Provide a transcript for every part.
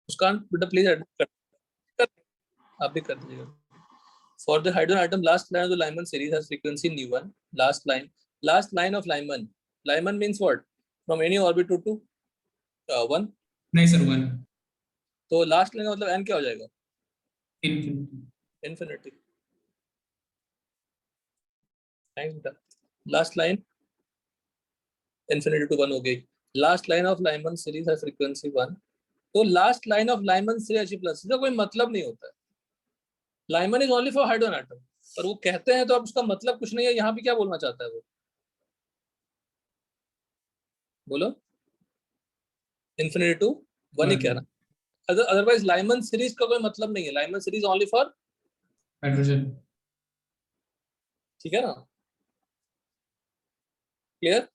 मुस्कान बेटा प्लीज आप भी कर दीजिएगा। For the hydrogen atom, last line of the Lyman series has frequency nu1. Last line of Lyman. Lyman means what? From any orbit to 1. नहीं sir 1. तो last line का मतलब n क्या हो जाएगा? इन्फिनिटी. थैंक्स बेटा। लास्ट लाइन इन्फिनिटी टू 1 हो गई। Last line of Lyman series है फ्रीक्वेंसी 1। तो last line of Lyman series He+, इसका कोई मतलब नहीं होता है। Lyman is only for hydrogen atom, पर वो कहते हैं तो अब उसका मतलब कुछ नहीं है। यहाँ पे क्या बोलना चाहता है वो, बोलो। इन्फिनिटी टू 1 ही कहना। अदरवाइज लाइमन सीरीज का कोई मतलब नहीं है। Lyman series only for hydrogen. ठीक है ना, clear?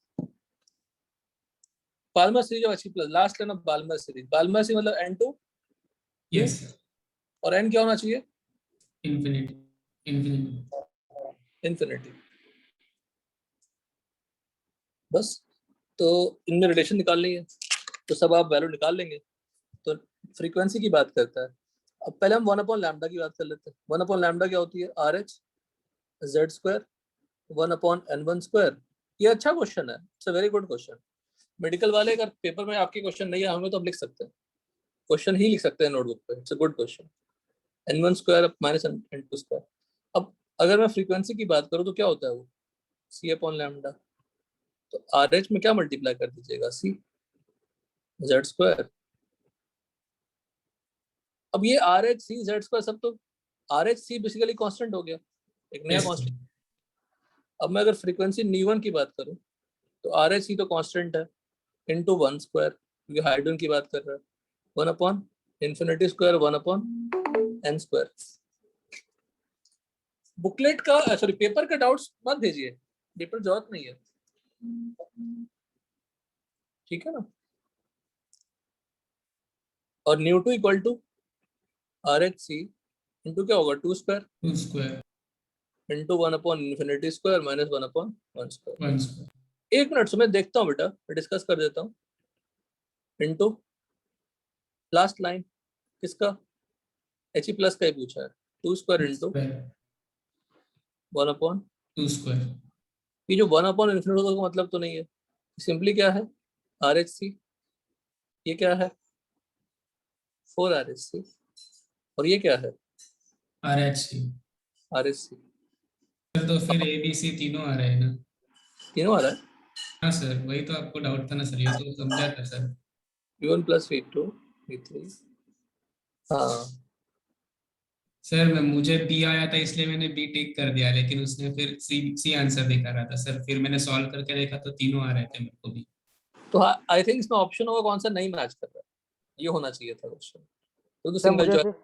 Balmer series of He+, last line of Balmer series. Balmer series मतलब n2। यस। और n क्या होना चाहिए? इन्फिनिटी। इन्फिनिटी। बस, तो इनमें रिलेशन निकालनी है तो सब आप वैल्यू निकाल लेंगे। तो फ्रीक्वेंसी की बात करता है। अब पहले हम 1/λ की बात कर लेते हैं। 1/λ क्या होती है? RH Z², 1/n1²। ये अच्छा क्वेश्चन है, it's a very good question. Medical वाले अगर पेपर में आपके क्वेश्चन नहीं आए होंगे तो आप लिख सकते हैं, क्वेश्चन ही लिख सकते हैं नोटबुक पे। It's a good question. n1² minus n2²। अब अगर मैं फ्रीक्वेंसी की बात करूँ तो क्या होता है वो? C/λ। तो RH में क्या मल्टीप्लाई कर दीजिएगा? C Z²। अब ये RH C Z² सब तो RH C बेसिकली कांस्टेंट हो गया, एक नया कांस्टेंट। अब मैं अगर फ्रीक्वेंसी nu1 की बात करूं तो RH C तो कांस्टेंट है इनटू 1², क्योंकि हाइड्रोजन की बात कर रहा है। 1/∞², 1/n²। बुकलेट का सॉरी पेपर का डाउट्स मत भेजिए, पेपर जरूरत नहीं है, ठीक है ना। और nu2 equal to RH C into क्या होगा? 2² इंटू 1/∞² माइनस 1/1²। एक मिनट सुमित देखता हूँ बेटा, मैं डिस्कस कर देता हूँ। इंटू लास्ट लाइन किसका? He+ का ही पूछा है। 2² इंटू 1/2²। ये जो 1/∞ का मतलब तो नहीं है, सिंपली क्या है? RH C। ये क्या है? 4RH C। और ये क्या है? RH C। तो फिर ABC तीनों आ रहे हैं ना? तीनों आ रहा है। हाँ सर, वही तो आपको डाउट था ना सर, ये तो समझा था सर। V1 + V2 V3। हाँ सर मैं मुझे बी आया था इसलिए मैंने बी टिक कर दिया, लेकिन उसने फिर सी आंसर दिखा रहा था सर। फिर मैंने सॉल्व करके देखा तो तीनों आ रहे थे मेरे को भी। तो आई थिंक इसमें ऑप्शन होगा कौन सा नहीं मैच कर रहा है, ये होना चाहिए था क्वेश्चन। तो सर सिंगल मुझे चॉइस। सिर्फ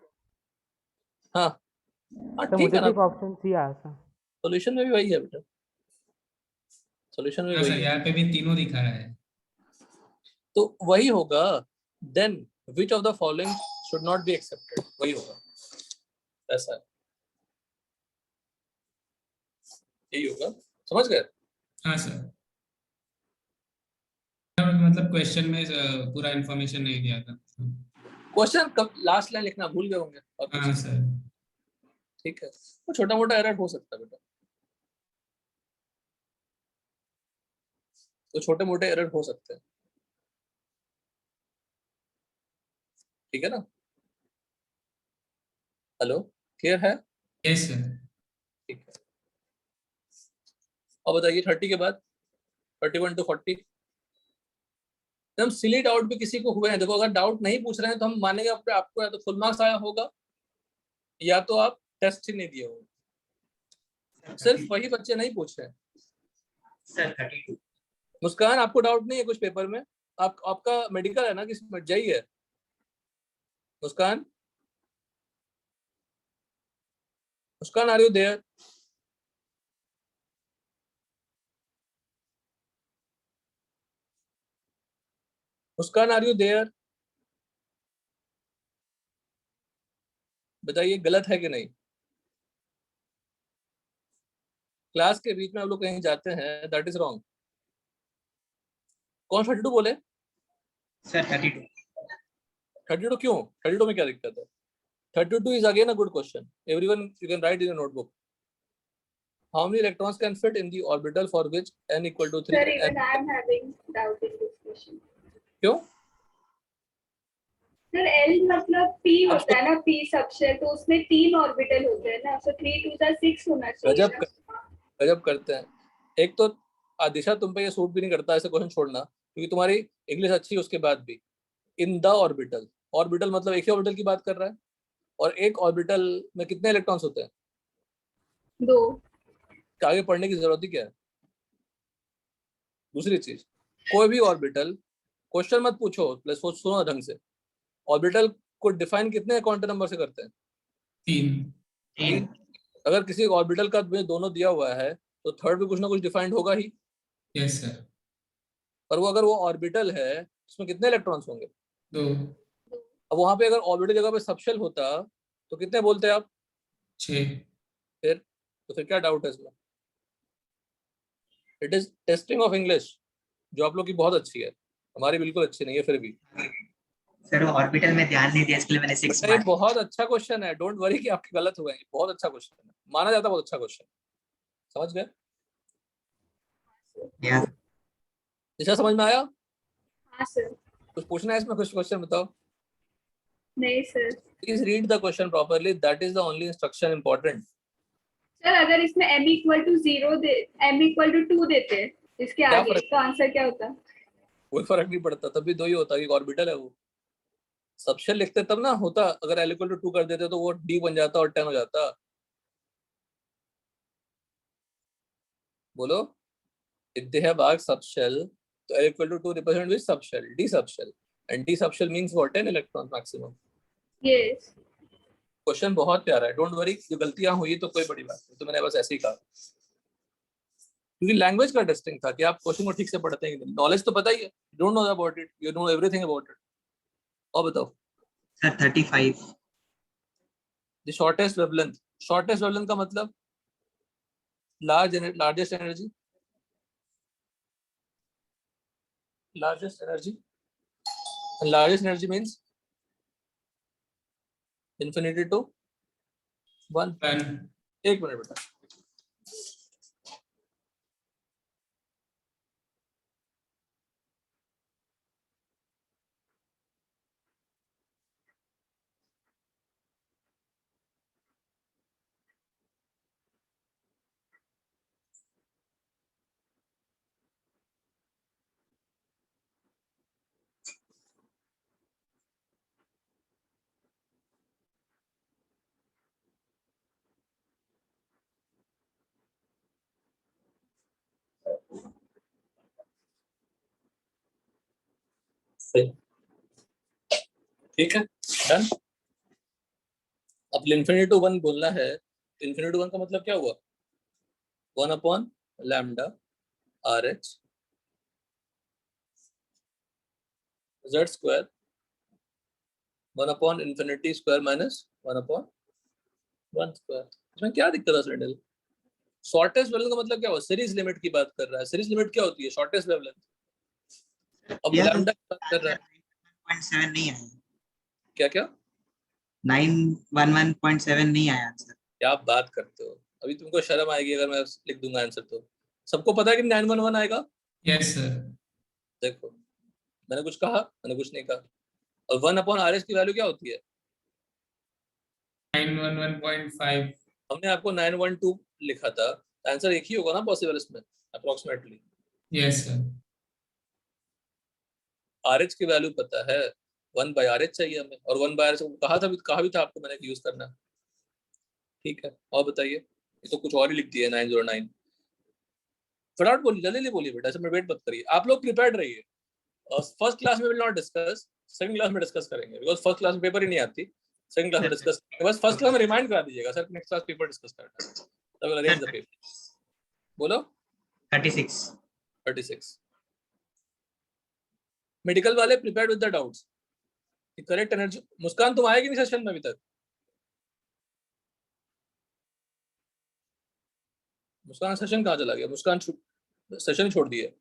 हाँ हाँ ठीक है ना, ऑप्शन सी आया था। सॉल्यूशन में भी वही है बेटा, सॉल्यूशन में हाँ वही सर, है। यहाँ पे भी तीनों दिखा रहा है। तो वही होगा। Then which of the following should not be accepted, वही होगा, ऐसा है, यही होगा। समझ गए? हाँ सर, मतलब क्वेश्चन में पूरा इंफॉर्मेशन नहीं दिया था। क्वेश्चन कब लास्ट लाइन लिखना भूल गए होंगे और कुछ हाँ नहीं। सर। ठीक है, तो छोटा मोटा एरर हो सकता है बेटा, तो छोटे मोटे एरर हो सकते हैं, ठीक है ना। हेलो, क्लियर है? Yes sir. ठीक है। अब बताइए 30 के बाद 31 to 40। हम सिली डाउट भी किसी को हुए हैं, देखो अगर डाउट नहीं पूछ रहे हैं तो हम मानेंगे आपको या तो फुल मार्क्स आया होगा या तो आप टेस्ट ही नहीं दिए होंगे। सिर्फ वही बच्चे नहीं पूछ रहे हैं। सर 32। मुस्कान आपको डाउट नहीं है कुछ पेपर में? आपका मेडिकल है ना, किसमें JEE है? Muskan, Muskan are you there? Muskan are you there? बताइए गलत है कि नहीं? क्लास के बीच में आप लोग कहीं जाते हैं, दैट इज रॉन्ग। कौन 32 बोले? सर 32। 32 क्यों? 32 में क्या दिक्कत है? 32 is again a good question. Everyone, you can write in your notebook. How many electrons can fit in the orbital for which n equal to 3? Sir, even I am having doubt in this question. क्यों? Sir L मतलब P होता है ना, P subshell, तो उसमें 3 orbital होते हैं ना, so 3 2 6 होना चाहिए गजब ना। गजब करते हैं। एक तो आदिशा तुम पे ये सूट भी नहीं करता ऐसे क्वेश्चन छोड़ना, क्योंकि तुम्हारी इंग्लिश अच्छी है उसके बाद भी। इन द ऑर्बिटल, ऑर्बिटल मतलब एक ही ऑर्बिटल की बात कर रहा है, और एक ऑर्बिटल में कितने इलेक्ट्रॉन्स होते हैं? 2। आगे पढ़ने की जरूरत ही क्या है? दूसरी चीज, कोई भी ऑर्बिटल, क्वेश्चन मत पूछो, प्लस सुनो ढंग से। ऑर्बिटल को डिफाइन कितने क्वांटम नंबर से करते हैं? 3 अगर किसी ऑर्बिटल का दोनों दिया हुआ है तो थर्ड भी कुछ ना कुछ डिफाइंड होगा ही। Yes sir. पर वो अगर वो ऑर्बिटल है उसमें कितने इलेक्ट्रॉन्स होंगे? 2 अब वहां पे अगर ऑर्बिटल जगह पे सबशेल होता तो कितने बोलते हैं आप? 6 फिर क्या डाउट है इसमें? It is testing of English, जो आप लोग की बहुत अच्छी है, हमारी बिल्कुल अच्छी नहीं है फिर भी। सर वो ऑर्बिटल में ध्यान नहीं दिया, इसके लिए मैंने 6 ये मार्क। बहुत अच्छा क्वेश्चन है, डोंट वरी कि आपके गलत हुए हैं, बहुत अच्छा क्वेश्चन है, माना जाता है बहुत अच्छा क्वेश्चन। समझ गए? या दिशा समझ में आया? हाँ सर। कुछ पूछना है इसमें? कुछ क्वेश्चन बताओ। नहीं sir. Please read the question properly, that is the only instruction important. Sir अगर इसमें m इक्वल टू 0 दे, m इक्वल टू 2 देते हैं इसके क्या आगे, फर्क? तो आंसर क्या होता? कोई फर्क नहीं पड़ता, तब भी दो ही होता कि ऑर्बिटल है वो। सबशेल लिखते तब ना होता, अगर L इक्वल टू 2 कर देते तो वो D बन जाता और 10 हो जाता। बोलो, if they have arc subshell, तो L equal to 2 represent which subshell? D subshell. And D subshell means what? 10 electrons maximum. Yes. Question बहुत प्यारा है, डोंट वरी, जो गलतियां हुई तो कोई बड़ी बात नहीं, तो मैंने बस ऐसे ही कहा, क्योंकि लैंग्वेज का टेस्टिंग था कि आप क्वेश्चन को ठीक से पढ़ते हैं कि नहीं। नॉलेज तो पता ही है, don't know about it, you know everything about it. और बताओ। Sir 35। The shortest wavelength, shortest wavelength का मतलब largest energy, largest energy, and largest energy means infinity to 1। 1 एक मिनट बेटा। ठीक है, डन। अब इन्फिनिटी टू 1 बोलना है, इन्फिनिटी टू 1 का मतलब क्या हुआ? 1 upon lambda R H Z square 1 upon infinity square minus 1 upon 1 square. इसमें क्या दिक्कत है सर? शॉर्टेस्ट वेवलेंथ का मतलब क्या हुआ? सीरीज लिमिट की बात कर रहा है। सीरीज लिमिट क्या होती है? Shortest wavelength. अब लैम्डा की बात कर रहा है। 911.7 नहीं आया। क्या क्या? 911.7 नहीं आया आंसर। क्या आप बात करते हो? अभी तुमको शर्म आएगी अगर मैं लिख दूंगा आंसर तो। सबको पता है कि 911 आएगा। Yes sir. देखो, मैंने कुछ कहा? मैंने कुछ नहीं कहा। और 1 अपॉन आर एच की वैल्यू क्या होती है? 911.5। हमने आपको 912 लिखा था, आंसर एक ही होगा ना पॉसिबल इसमें, approximately. Yes sir. R H की वैल्यू पता है, 1 बाय आर एच चाहिए हमें, और 1 बाय आर एच कहा भी था आपको मैंने यूज करना। ठीक है, और बताइए। ये तो कुछ और ही लिख दिया 909। फटाफट बोलिए, जल्दी बोलिए बेटा, ऐसे में वेट मत करिए। आप लोग प्रिपेयर्ड रहिए। फर्स्ट क्लास में will not discuss, second class में डिस्कस करेंगे, बिकॉज फर्स्ट क्लास में पेपर ही नहीं आती। सेकंड क्लास में डिस्कस करेंगे। बस फर्स्ट क्लास में रिमाइंड करा दीजिएगा sir, next class paper discuss करना है, तब विल अरेंज द पेपर। बोलो। 36। 36। मेडिकल वाले prepared with the doubts, correct energy. Muskan तुम आएगी नहीं सेशन में अभी तक? मुस्कान सेशन कहाँ चला गया? मुस्कान सेशन छोड़ दिए।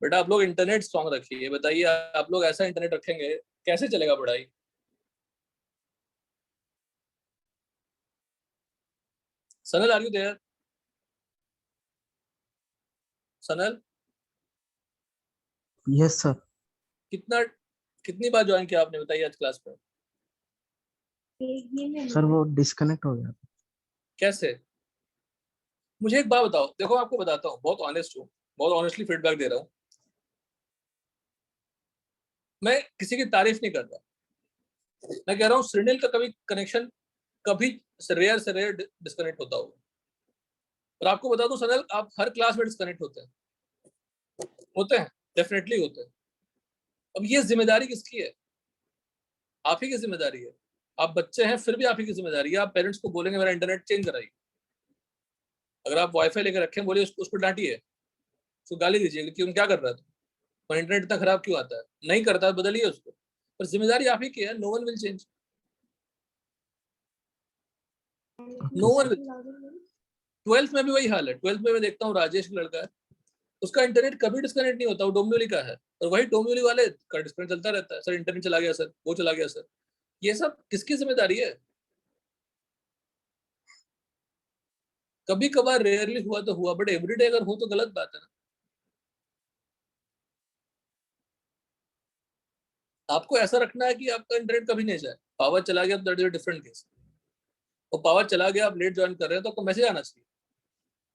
बेटा आप लोग इंटरनेट स्ट्रॉन्ग रखिए। बताइए आप लोग ऐसा इंटरनेट रखेंगे कैसे चलेगा पढ़ाई? Sanal are you there? Sanal yes sir. कितनी बार ज्वाइन किया आपने, बताइए आज क्लास में? सर वो डिस्कनेक्ट हो गया। कैसे? मुझे एक बात बताओ, देखो आपको बताता हूँ, बहुत ऑनेस्ट हूँ, बहुत ऑनेस्टली फीडबैक दे रहा हूँ। मैं किसी की तारीफ नहीं कर रहा, मैं कह रहा हूँ श्रीनिल का कभी कनेक्शन कभी रेयर से रेयर डिस्कनेक्ट होता होगा। और आपको बता दूं सनल, आप हर क्लास में डिस्कनेक्ट होते हैं, डेफिनेटली होते हैं। अब ये जिम्मेदारी किसकी है? आप ही की जिम्मेदारी है। आप बच्चे हैं फिर भी आप ही की जिम्मेदारी है। आप पेरेंट्स को बोलेंगे मेरा इंटरनेट चेंज कराइए। अगर आप वाईफाई लेकर रखें, बोलिए उसको डांटिए, उसको गाली दीजिए कि क्या कर रहा है और इंटरनेट इतना खराब क्यों आता है, नहीं करता है बदलिए उसको। पर जिम्मेदारी आप ही की है। No one will change, no one will. 12th में भी वही हाल है। 12th में मैं देखता हूँ राजेश का लड़का है, उसका इंटरनेट कभी डिस्कनेक्ट नहीं होता, वो डोम्बिवली का है, और वही डोम्बिवली वाले का डिस्कनेक्ट चलता रहता है। सर इंटरनेट चला गया, सर वो चला गया, सर। ये सब किसकी जिम्मेदारी है? कभी कभार रेयरली हुआ तो हुआ, बट एवरीडे अगर हो तो गलत बात है ना। आपको ऐसा रखना है कि आपका इंटरनेट कभी नहीं जाए। पावर चला गया तो that is a different case. और पावर चला गया, आप लेट ज्वाइन कर रहे हैं तो आपको मैसेज आना चाहिए,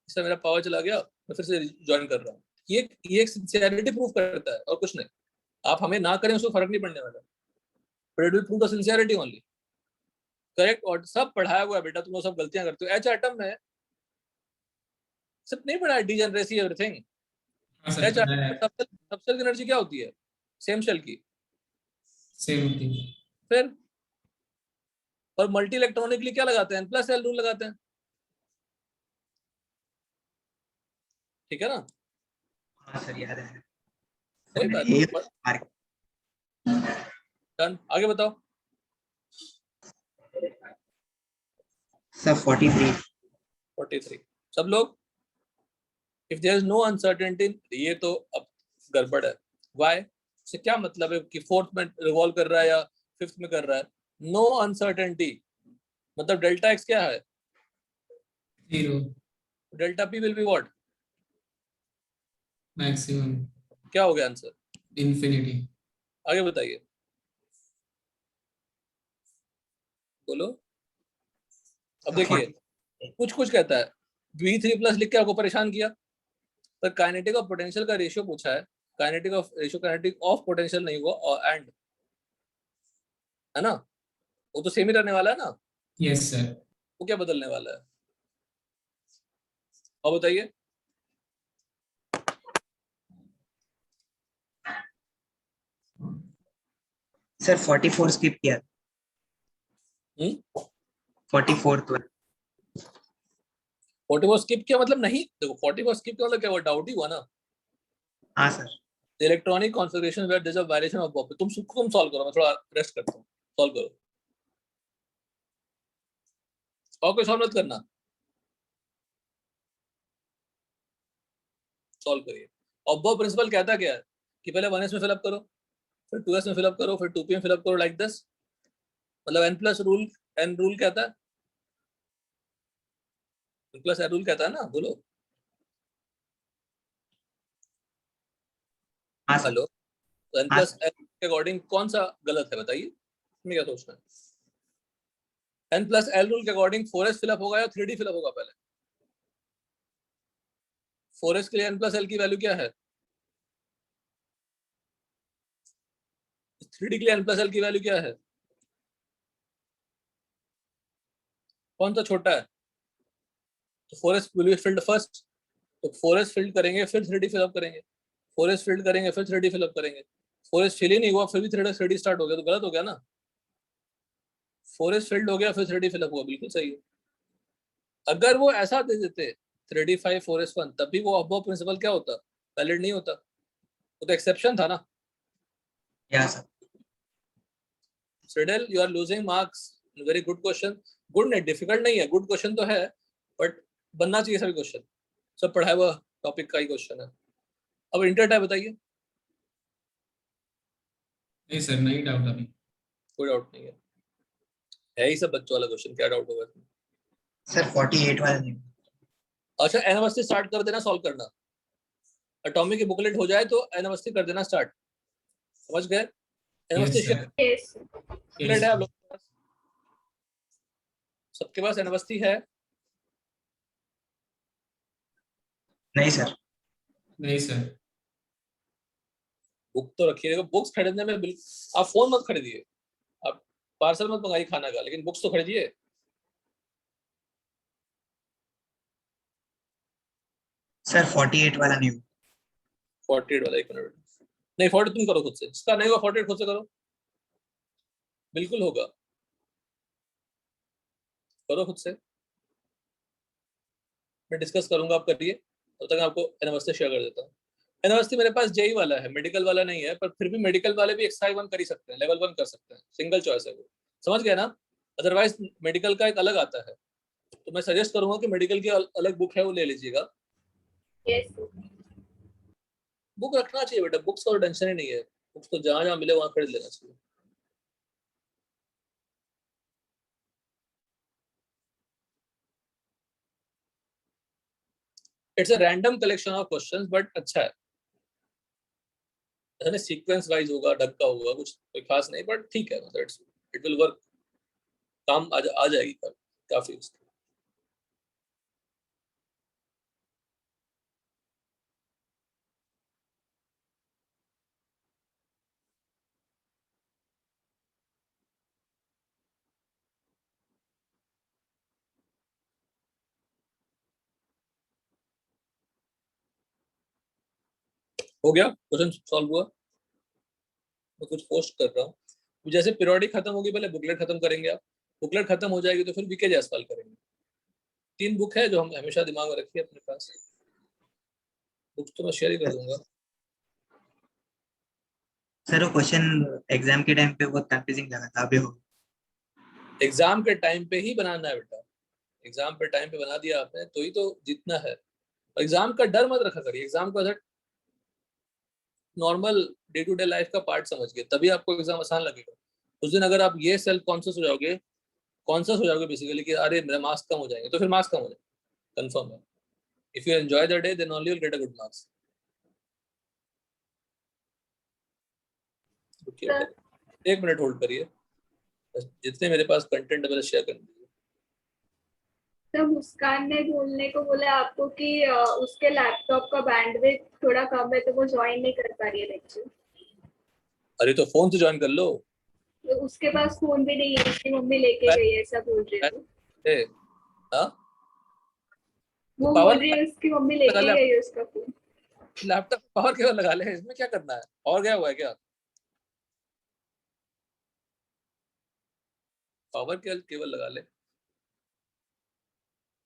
सर मेरा पावर चला गया, मैं फिर से ज्वाइन कर रहा हूँ। ये एक सिंसियरिटी प्रूव करता है और कुछ नहीं। आप हमें ना करें उसको फर्क नहीं पड़ने वाला, but it will prove the sincerity only. Correct? और सब पढ़ाया हुआ है बेटा, तुम लोग सब गलतियां करते हो। एच एटम में सिर्फ नहीं पढ़ा है डीजेनरेसी एवरीथिंग। हाँ सर, एच एटम सब सेल की एनर्जी क्या होती है? सेम शेल की, सेम होती है। फिर और मल्टी इलेक्ट्रॉनिकली क्या लगाते हैं? प्लस एल रूल लगाते हैं, ठीक है ना? हाँ सर याद है। कोई बात ये नहीं, डन। आगे बताओ। सर 43 सब लोग। If there is no uncertainty, ये तो अब गड़बड़ है। व्हाई? से क्या मतलब है कि फोर्थ में रिवॉल्व कर रहा है या फिफ्थ में कर रहा है? नो अनसर्टेनिटी मतलब डेल्टा एक्स क्या है? 0 delta P will be what? Maximum क्या हो गया आंसर? इंफिनिटी। आगे बताइए, बोलो। अब देखिए, कुछ कुछ कहता है V3 प्लस लिख के आपको परेशान किया, पर काइनेटिक ऑफ पोटेंशियल का रेशियो पूछा है। Kinetic of ratio, kinetic of potential नहीं हुआ, और एंड है ना, वो तो सेम ही रहने वाला है ना। Yes sir. वो क्या बदलने वाला है? और बताइए। सर 44 स्किप किया। 44 तो 44 स्किप किया मतलब नहीं, देखो 44 स्किप किया मतलब क्या, वो डाउट ही हुआ ना। हाँ sir. Electronic configuration where there is a violation of aufbau. तुम सॉल्व करो, मैं थोड़ा रेस्ट करता हूँ। सॉल्व करो, और कोई सॉल्व मत करना, सॉल्व करिए। और बॉब प्रिंसिपल कहता क्या है कि पहले 1s में फिलअप करो, फिर 2s में फिलअप करो, फिर 2p में फिलअप करो, लाइक दिस। मतलब n plus rule, n rule कहता है, n प्लस n रूल कहता है ना, बोलो। हाँ सर। हेलो, तो n हाँ प्लस n के अकॉर्डिंग कौन सा गलत है बताइए, मैं क्या सोचना है? n प्लस l रूल के अकॉर्डिंग 4s फिलअप होगा या 3d फिलअप होगा? पहले 4s के लिए n प्लस l की वैल्यू क्या है? 3d के लिए n प्लस l की वैल्यू क्या है? कौन सा छोटा है? तो 4s will be filled first, तो 4s फिल्ड करेंगे फिर 3d फिलअप करेंगे, 4s फिल्ड करेंगे फिर 3d फिलअप करेंगे। 4s फिल ही नहीं हुआ फिर भी 3d स्टार्ट हो गया, तो गलत हो गया ना। 4s फिल्ड हो गया फिर 3d फिलअप हुआ, बिल्कुल सही है। अगर वो ऐसा दे देते 3d 5 4s 1, तब भी वो अबव प्रिंसिपल क्या होता? वैलिड नहीं होता, वो तो एक्सेप्शन था ना। या sir. Friedel, you are losing marks. Very good question. Good नहीं, डिफिकल्ट नहीं है, गुड क्वेश्चन तो है, बट बनना चाहिए सभी क्वेश्चन, सब पढ़ाया हुआ टॉपिक का ही क्वेश्चन है। अब इंटर टाइप बताइए, नहीं सर, नहीं डाउट अभी। कोई डाउट नहीं है ही सब बच्चों वाला क्वेश्चन, क्या डाउट होगा इसमें? सर 48 वाला नहीं। अच्छा एनावस्ती स्टार्ट कर देना सॉल्व करना, एटॉमिक की बुकलेट हो जाए तो एनावस्ती कर देना स्टार्ट, समझ गए? यस एनावस्ती सर, यस बुकलेट है आप लोग के पास? सबके पास एनावस्ती है? नहीं सर। नहीं सर। बुक तो रखिएगा, बुक्स खरीदने में बिल्कुल आप फोन मत खरीदिए, आप पार्सल मत मंगाइए खाना का, लेकिन बुक्स तो खरीदिए। सर 48 वाला नहीं। 48 वाला, एक मिनट, नहीं 40 तुम करो खुद से, जिसका नहीं होगा 48 खुद से करो, बिल्कुल होगा, करो खुद से, मैं डिस्कस करूंगा, आप करिए, तब तक आपको एनावस्ती शेयर कर देता हूँ। एनावस्ती मेरे पास जेई वाला है, मेडिकल वाला नहीं है, पर फिर भी मेडिकल वाले भी एक्सरसाइज 1 कर ही सकते हैं, लेवल 1 कर सकते हैं, सिंगल चॉइस है वो, समझ गया ना? अदरवाइज मेडिकल का एक अलग आता है, तो मैं सजेस्ट करूंगा कि मेडिकल की अलग बुक है वो ले लीजिएगा। यस बुक रखना चाहिए बेटा, बुक्स का टेंशन ही नहीं है, बुक्स तो जहां जहां मिले वहां खरीद लेना चाहिए। It's a random collection of questions, but अच्छा है, ऐसा नहीं सीक्वेंस वाइज होगा, ढंग का होगा, कुछ कोई खास नहीं, बट ठीक है, मतलब इट विल वर्क, काम आ जाएगी काफी उसकी। हो गया क्वेश्चन सॉल्व हुआ, मैं कुछ पोस्ट कर रहा हूँ, जैसे पीरियोडिक खत्म होगी पहले बुकलेट खत्म करेंगे आप, बुकलेट खत्म हो जाएगी तो फिर वीके जयसवाल करेंगे। 3 बुक है जो हम हमेशा दिमाग में रखिए अपने पास, बुक्स तो मैं शेयर ही कर दूंगा। सर वो क्वेश्चन एग्जाम के टाइम पे बहुत कंफ्यूजिंग लगा था, अभी हो। एग्जाम के टाइम पे ही बनाना है बेटा, एग्जाम पे टाइम पे बना दिया आपने तो ही तो जीतना है, एग्जाम का डर मत रखा करिए, एग्जाम को normal day to day life का पार्ट समझ के तभी आपको एग्जाम आसान लगेगा। उस दिन अगर आप ये सेल्फ कॉन्शियस हो जाओगे बेसिकली कि अरे मेरा मार्क्स कम हो जाएंगे, तो फिर मार्क्स कम हो जाएंगे, कंफर्म है। If you enjoy the day then only you get a good marks. Sir 1 minute hold करिए, बस जितने मेरे पास कंटेंट है मेरे शेयर कर दीजिए। सर मुस्कान ने बोलने को बोला आपको कि उसके लैपटॉप का बैंडविड्थ थोड़ा कम है तो वो ज्वाइन नहीं कर पा रही है लेक्चर। अरे तो फोन से ज्वाइन कर लो। तो उसके पास फोन भी नहीं है, उसकी मम्मी लेके गई है, ऐसा बोल रही है। ए, हाँ तो वो बोल पावर रही है उसकी मम्मी लगा लेके ले, गई है उसका फोन। लैपटॉप पावर केबल लगा ले, इसमें क्या करना है, और गया हुआ है क्या? पावर केबल लगा ले,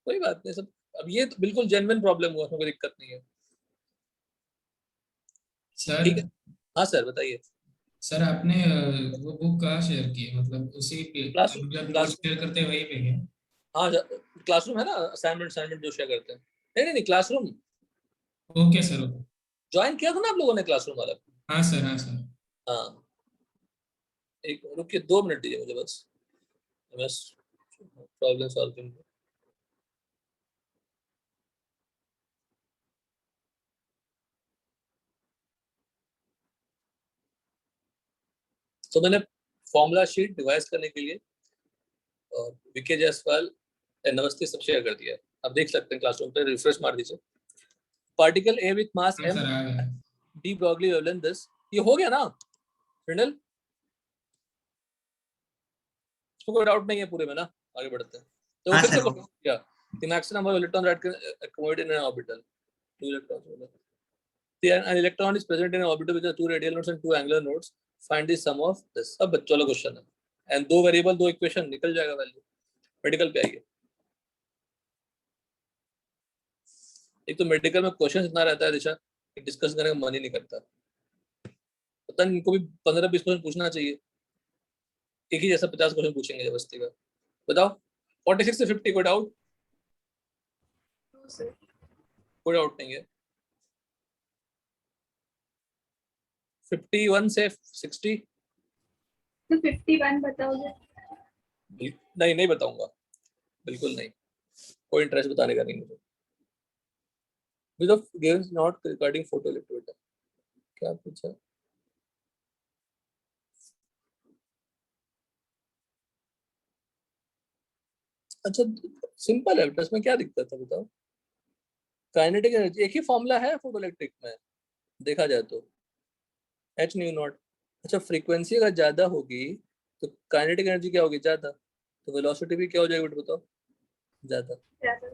कोई बात नहीं सब। अब ये तो बिल्कुल जेन्युइन प्रॉब्लम हुआ, उसमें कोई दिक्कत नहीं है, सर ठीक है। हाँ सर बताइए। सर आपने वो बुक कहाँ शेयर की है, मतलब उसी पे क्लास हम जब नोट क्लास शेयर करते हैं वहीं पे क्या? हाँ क्लासरूम है ना, असाइनमेंट जो शेयर करते हैं, नहीं नहीं नहीं classroom, okay sir, okay. Join किया था ना आप लोगों ने क्लासरूम वाला। हाँ सर, हाँ सर। हाँ एक रुकिए, 2 मिनट दीजिए मुझे बस, बस प्रॉब्लम सॉल्विंग। तो मैंने फॉर्मूला शीट डिवाइस करने के लिए और विके जायसवाल नमस्ते सब शेयर कर दिया है, आप देख सकते हैं क्लासरूम पे, रिफ्रेश मार दीजिए। पार्टिकल ए विथ मास हाँ m सर, आ गया। d ब्रॉगली वेवलेंथ दिस, ये हो गया ना रिंडल? इसमें कोई डाउट नहीं है पूरे में ना? आगे बढ़ते हैं तो हाँ फिर से सर। करो क्या, the maximum number of electrons that can accommodate in an orbital, 2 electrons, an electron is present in an orbital with 2 radial nodes and 2 angular nodes, find the sum of this। अब बच्चों वाला question है, and 2 variable 2 equation, निकल जाएगा value. Medical पे आइए, एक तो मेडिकल में क्वेश्चन इतना रहता है दिशा कि डिस्कस करने का मन ही नहीं करता, पता नहीं इनको भी 15-20 क्वेश्चन पूछना चाहिए, एक ही जैसा 50 क्वेश्चन पूछेंगे जबरदस्ती का। बताओ 46 से 50 कोई डाउट? सर कोई डाउट नहीं है। 51 से 60? तो 51 बताओगे? नहीं, नहीं बताऊंगा, बिल्कुल नहीं, कोई इंटरेस्ट बताने का नहीं मुझे। because games not regarding photo electrometer। क्या पूछा? अच्छा, सिंपल है बेटा, इसमें क्या दिक्कत है बताओ? काइनेटिक एनर्जी एक ही फॉर्मूला है फोटो इलेक्ट्रिक में, देखा जाए तो एच न्यू नॉट। अच्छा, फ्रीक्वेंसी अगर ज्यादा होगी तो काइनेटिक एनर्जी क्या होगी? ज्यादा। तो वेलोसिटी भी क्या हो जाएगी बेटा बताओ? ज्यादा। ज्यादा।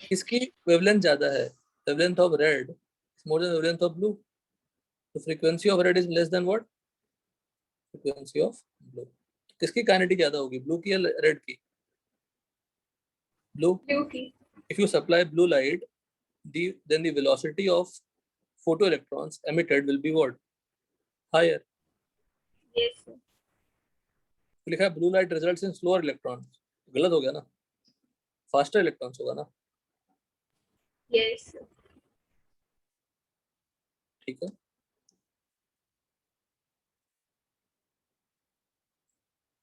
किसकी वेवलेंथ ज्यादा है? Wavelength of red more than wavelength of blue. तो frequency of red is less than what? Frequency of blue. किसकी काइनेटिक ज्यादा होगी, ब्लू की या रेड की? ब्लू। ब्लू की। If you supply blue light, then the velocity of photoelectrons emitted will be what? Higher. Yes sir. तो लिखा है blue light results in slower electrons। गलत हो गया ना, faster electrons होगा ना। Yes sir. ठीक है।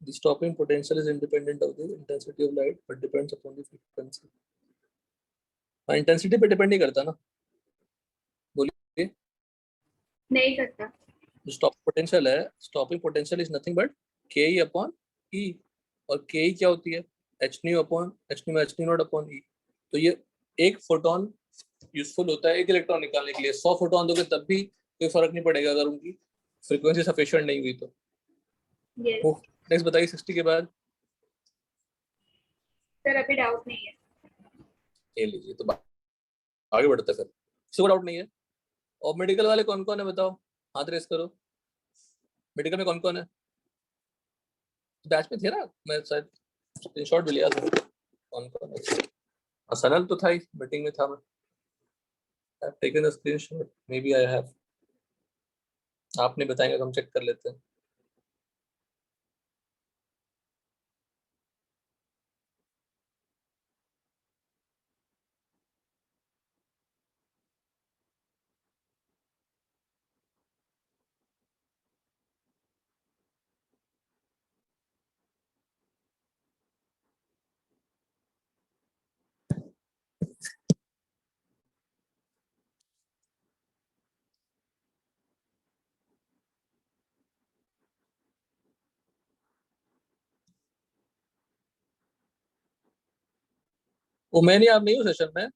The stopping potential is independent of the intensity of light but depends upon the frequency। हाँ, इंटेंसिटी पे डिपेंड नहीं करता ना, बोलिए। नहीं करता। जो स्टॉपिंग पोटेंशियल है, stopping potential is nothing but के ई अपॉन ई। और के ई क्या होती है? H nu upon H nu H nu not upon E. तो ये एक फोटोन यूजफुल होता है एक इलेक्ट्रॉन निकालने के लिए। 100 फोटोन दोगे तब भी कोई फर्क नहीं पड़ेगा अगर उनकी फ्रीक्वेंसी सफिशिएंट नहीं हुई तो। यस नेक्स्ट बताइए 60 के बाद। सर, अभी डाउट नहीं है। ये लीजिए, तो आगे बढ़ते हैं फिर। किसी को डाउट नहीं है? और मेडिकल वाले कौन कौन है बताओ, हाथ रेस करो। मेडिकल में कौन कौन है? बैच में थे ना, मैं शायद स्क्रीनशॉट भी लिया था। कौन कौन है? सनल तो था ही, मीटिंग में था मैं। I have taken the screenshot, maybe I have. आप नहीं बताएंगे तो हम चेक कर लेते हैं। उमेनी आप नहीं हो सेशन में?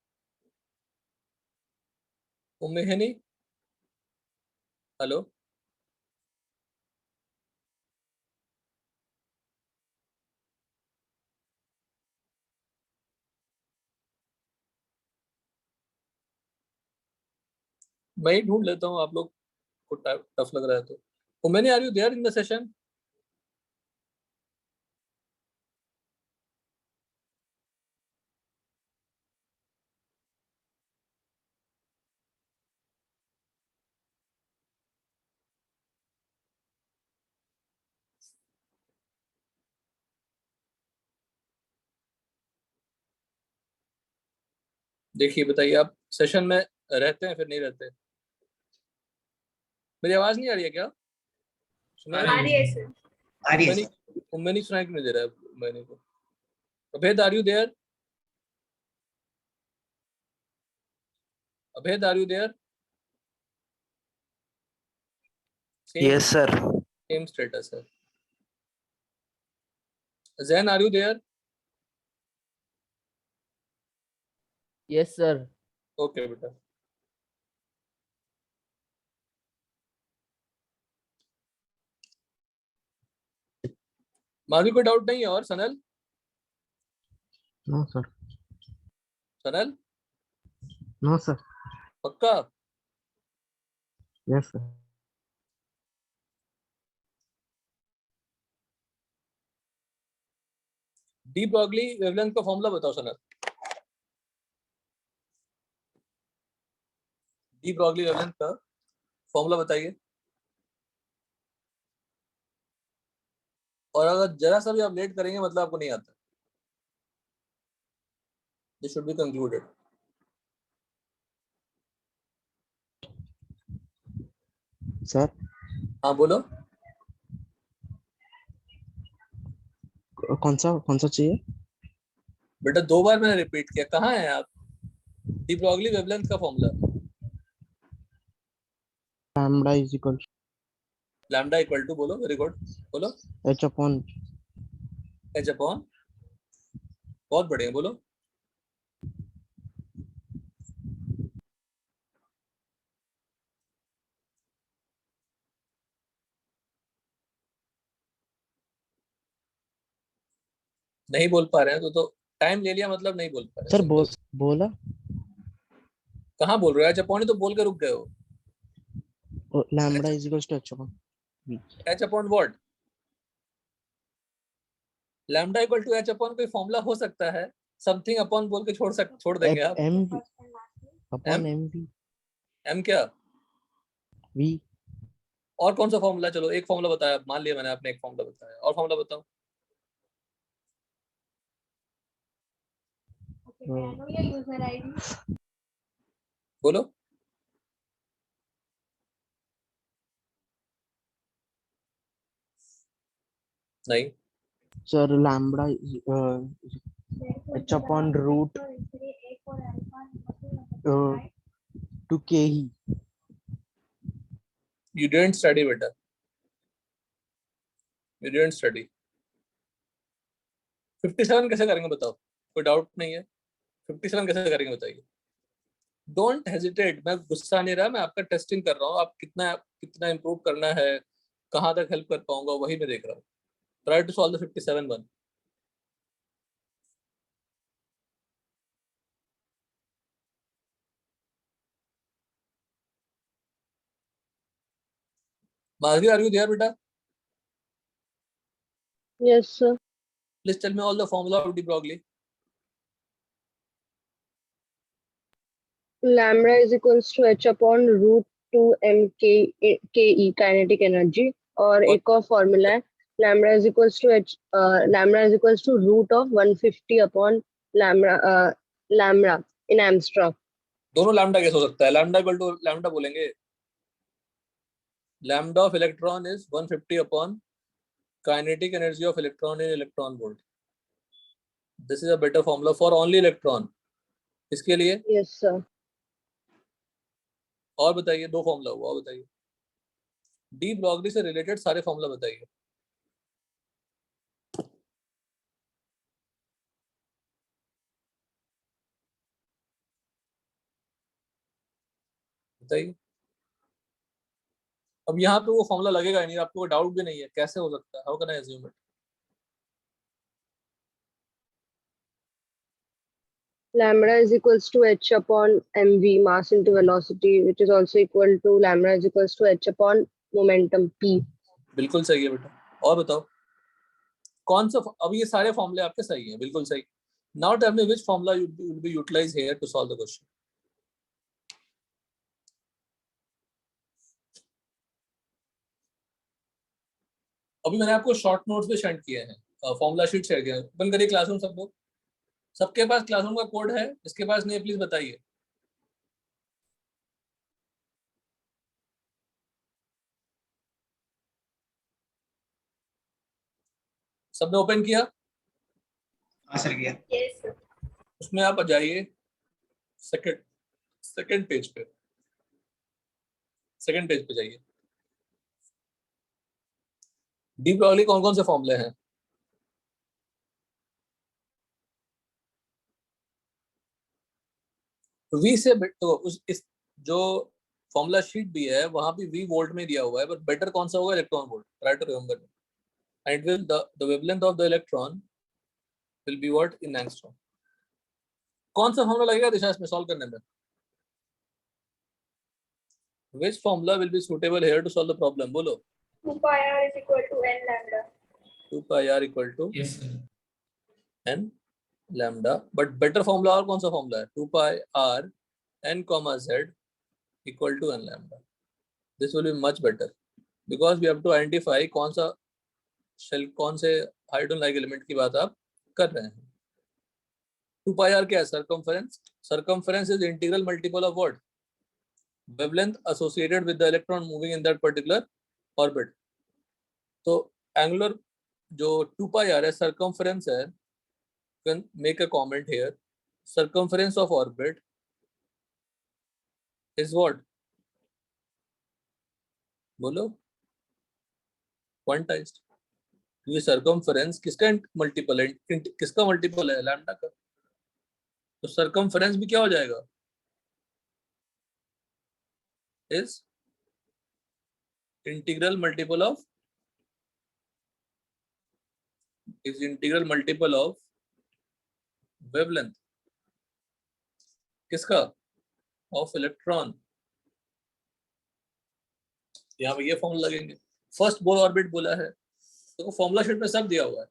उमेनी, हेलो। मैं ही ढूंढ लेता हूँ, आप लोग को टफ लग रहा है तो। Umeni, are you there in the session? देखिए बताइए, आप सेशन में रहते हैं फिर नहीं रहते? मेरी आवाज नहीं आ रही है क्या? सुना आ आ रही रही है है सर। सर। आ रही है उमेनी, सर। उमेनी सुनाई क्यों नहीं दे रहा है उमेनी को? Abhed, are you there? Abhed, are you there? Yes, sir. Same status है। Jain, are you there? Yes, sir. Okay बेटा। माधवी कोई डाउट नहीं है? और Sanal? No, sir. Sanal No, sir. पक्का? Yes, sir. De Broglie wavelength का फॉर्मूला बताओ सनल। डी ब्रॉगली वेवलेंथ का फॉर्मूला बताइए। और अगर जरा सा भी आप लेट करेंगे मतलब आपको नहीं आता। This should be concluded. Sir. हाँ बोलो। कौन सा चाहिए? बेटा 2 बार मैंने रिपीट किया, कहाँ है आप? डी ब्रॉगली वेवलेंथ का formula lambda is equal lambda equal to, बोलो, वेरी गुड, बोलो, एच अपॉन एच अपॉन, बहुत बढ़िया, बोलो। नहीं बोल पा रहे हैं तो टाइम ले लिया, मतलब नहीं बोल पा रहे। Sir simple। बोला कहाँ बोल रहे हो? एच अपॉन ही तो बोल के रुक गए हो। Lambda is equal to h upon h upon what? Lambda equal to h upon कोई फॉर्मूला हो सकता है? समथिंग अपॉन बोल के छोड़ देंगे आप। M M? Upon m v m क्या? वी और कौन सा फॉर्मूला? चलो एक फॉर्मूला बताया, मान लिया मैंने, आपने एक फॉर्मूला बताया, और फॉर्मूला बताओ। यूजर आईडी बोलो। नहीं, sir lambda h upon root two के ही यू डिडंट स्टडी बेटा, यू डिडंट स्टडी। 57 कैसे करेंगे बताओ? कोई डाउट नहीं है? 57 कैसे करेंगे बताइए? डोंट हेजिटेट, मैं गुस्सा नहीं रहा, मैं आपका टेस्टिंग कर रहा हूँ, आप कितना कितना इंप्रूव करना है, कहाँ तक हेल्प कर पाऊंगा, वही मैं देख रहा हूँ। Try to solve the 57 one. Madhavi, are you there बेटा? Yes, sir. Please tell me all the formula of de Broglie. Lambda is equals to h upon root 2 mke kinetic energy. और एक और फॉर्मूला है lambda is equals to lambda is equals to root of 150 upon lambda in Armstrong. दोनों lambda कैसे हो सकता है? Lambda equal to lambda बोलेंगे। Lambda of electron is 150 upon kinetic energy of electron in electron volt. This is a better formula for only electron. इसके लिए Yes, sir. और बताइए, 2 फॉर्मूला हुआ, और बताइए। डी ब्रॉगली से रिलेटेड सारे फॉर्मूला बताइए। बताइए। अब यहाँ पे वो फॉर्मूला लगेगा ही नहीं, आपको डाउट भी नहीं है, कैसे हो सकता है? How can I assume it? Lambda is equals to h upon mv, mass into velocity, which is also equal to lambda is equals to h upon momentum p. बिल्कुल सही है बेटा। और बताओ कौन सा? अब ये सारे फॉर्मूले आपके सही हैं, बिल्कुल सही। Now tell me which formula you will be utilise here to solve the question. अभी मैंने आपको शॉर्ट नोट्स भी सेंड किए हैं, फॉर्मूला शीट शेयर किया है। ओपन करिए क्लासरूम सब लोग। सबके पास क्लासरूम का कोड है? इसके पास नहीं है प्लीज बताइए। सबने ओपन किया? हाँ सर किया। Yes sir. उसमें आप आ जाइए सेकंड पेज पे, सेकंड पेज पे जाइए। डी ब्रॉगली कौन कौन से फॉर्मूले हैं? वी से तो उस इस जो फॉर्मूला शीट भी है वहां भी वी वोल्ट में दिया हुआ है, बट बेटर कौन सा होगा? Electron volt. Try to remember and will the wavelength of the electron will be what in angstrom. कौन सा फॉर्मूला लगेगा दिशा इसमें सॉल्व करने में? Which formula will be suitable here to solve the problem? बोलो। 2 pi r is equal to n lambda. 2 pi r equal to Yes, sir. n lambda, but better formula और कौन सा फॉर्मूला है? 2 pi r n comma z equal to n lambda. This will be much better because we have to identify कौन सा shell, कौन से hydrogen like element की बात आप कर रहे हैं। 2 pi r क्या है? Circumference. Circumference is integral multiple of what? Wavelength associated with the electron moving in that particular orbit. तो एंगुलर जो 2 पाई r है सर्कमफरेंस है, can make a comment here, circumference of orbit is what, बोलो, quantized. ये circumference किसका multiple है, किसका multiple है, लैम्डा का। तो सर्कमफरेंस भी क्या हो जाएगा, is integral multiple of, is integral multiple of wavelength किसका, of electron। यहाँ पे ये फॉर्मूला लगेंगे, फर्स्ट बोर ऑर्बिट बोला है तो फॉर्मूला शीट में सब दिया हुआ है।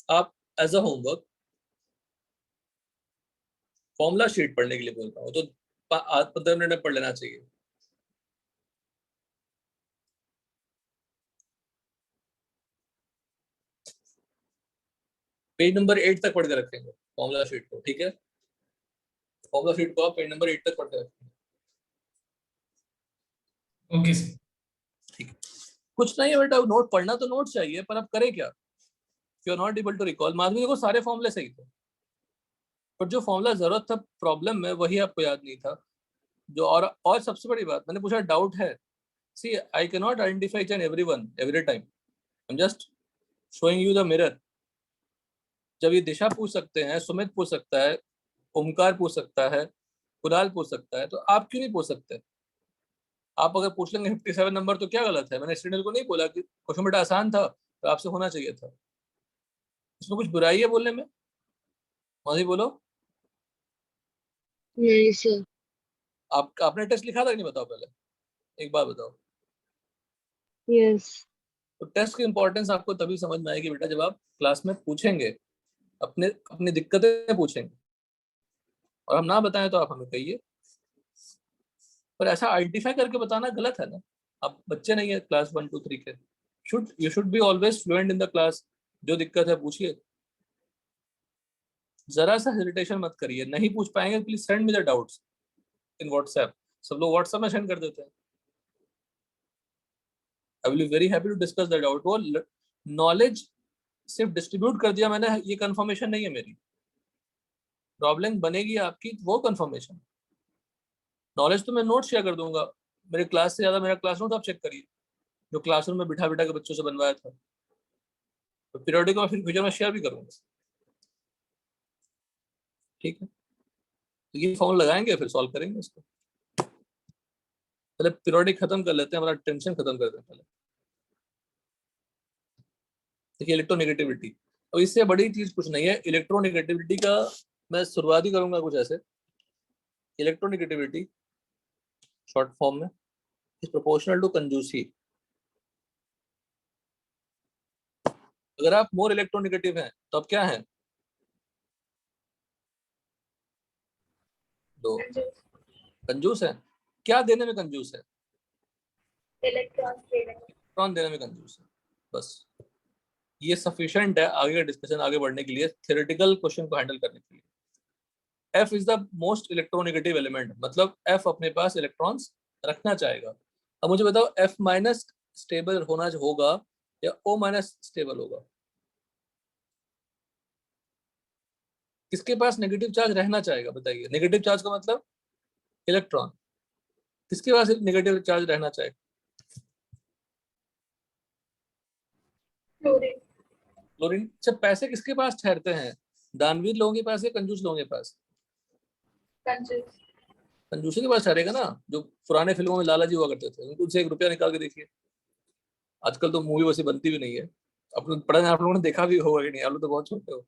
आप as a homework formula sheet पढ़ने के लिए बोल रहा हूँ, तो 15 मिनट में पढ़ लेना चाहिए। पेज नंबर 8 तक पढ़ के रखेंगे फॉर्मूला शीट को, ठीक है। फॉर्मूला शीट को आप पेज नंबर 8 तक पढ़ के रखेंगे। Okay sir. ठीक है, कुछ नहीं है बेटा, नोट पढ़ना तो नोट चाहिए, पर अब करें क्या, you are not able to recall. Madhavi को सारे फॉर्मूले सही थे, पर जो फॉर्मूला जरूरत था प्रॉब्लम में वही आपको याद नहीं था। जो और सबसे बड़ी बात, मैंने पूछा डाउट है, see I can not identify each and everyone every time, I am just showing you the mirror. जब ये दिशा पूछ सकते हैं, सुमित पूछ सकता है, ओमकार पूछ सकता है, कुणाल पूछ सकता है, तो आप क्यों नहीं पूछ सकते। आप अगर पूछ लेंगे 57 नंबर तो क्या गलत है। मैंने स्टूडेंट को नहीं बोला कि क्वेश्चन बेटा आसान था तो आपसे होना चाहिए था, इसमें कुछ बुराई है बोलने में। माधवी बोलो, नहीं सर। आपने टेस्ट लिखा था कि नहीं, बताओ पहले एक बार बताओ। यस। तो टेस्ट की इंपॉर्टेंस आपको तभी समझ में आएगी बेटा जब आप क्लास में पूछेंगे, अपने अपनी दिक्कतें पूछेंगे, और हम ना बताएं तो आप हमें कहिए, पर ऐसा आइडेंटिफाई करके बताना गलत है ना। आप बच्चे नहीं है क्लास 1 2 3 के, you should be always fluent in the class. जो दिक्कत है पूछिए, जरा सा हेजिटेशन मत करिए। नहीं पूछ पाएंगे please send me the doubts in WhatsApp. सब लोग व्हाट्सएप में सेंड कर देते हैं। I will be very happy to discuss the doubt. वो नॉलेज सिर्फ डिस्ट्रीब्यूट कर दिया मैंने, ये कंफर्मेशन नहीं है मेरी। प्रॉब्लम बनेगी आपकी वो कंफर्मेशन। नॉलेज तो मैं नोट शेयर कर दूंगा, मेरे क्लास से ज्यादा मेरा क्लास नोट आप चेक करिए, जो क्लासरूम में बिठा बिठा के बच्चों से बनवाया था। तो पीरियोडिक में फिर फ्यूचर में शेयर भी करूंगा, ठीक है। तो ये फॉर्मूला लगाएंगे फिर सॉल्व करेंगे इसको। पहले पीरियोडिक खत्म कर लेते हैं, हमारा टेंशन खत्म करते हैं पहले। देखिए इलेक्ट्रोनेगेटिविटी, अब इससे बड़ी चीज कुछ नहीं है। इलेक्ट्रोनेगेटिविटी का मैं शुरुआत ही करूंगा कुछ ऐसे। इलेक्ट्रोनेगेटिविटी शॉर्ट फॉर्म में इज प्रोपोर्शनल टू कंजूसी। अगर आप मोर इलेक्ट्रोनेगेटिव हैं तो आप क्या हैं, दो कंजूस है। क्या देने में कंजूस है, इलेक्ट्रॉन देने में कंजूस है। बस ये सफिशिएंट है आगे का डिस्कशन आगे बढ़ने के लिए, थ्योरेटिकल क्वेश्चन को हैंडल करने के लिए। F is the most electronegative element, मतलब F अपने पास इलेक्ट्रॉन्स रखना चाहेगा। अब मुझे बताओ F माइनस स्टेबल होगा या O माइनस स्टेबल होगा। किसके पास नेगेटिव चार्ज रहना चाहेगा बताइए। नेगेटिव चार्ज का मतलब इलेक्ट्रॉन। किसके पास नेगेटिव चार्ज रहना चाहेगा, क्लोरीन। अच्छा पैसे किसके पास ठहरते हैं, दानवीर लोगों के पास या कंजूस लोगों के पास। कंजूसी के पास ठहरेगा ना। जो पुराने फिल्मों में लाला जी हुआ करते थे, उनको से 1 रुपया निकाल के देखिए। आजकल तो मूवी वैसे बनती भी नहीं है। आप लोगों ने देखा भी होगा कि नहीं, आप लोग तो बहुत छोटे हो।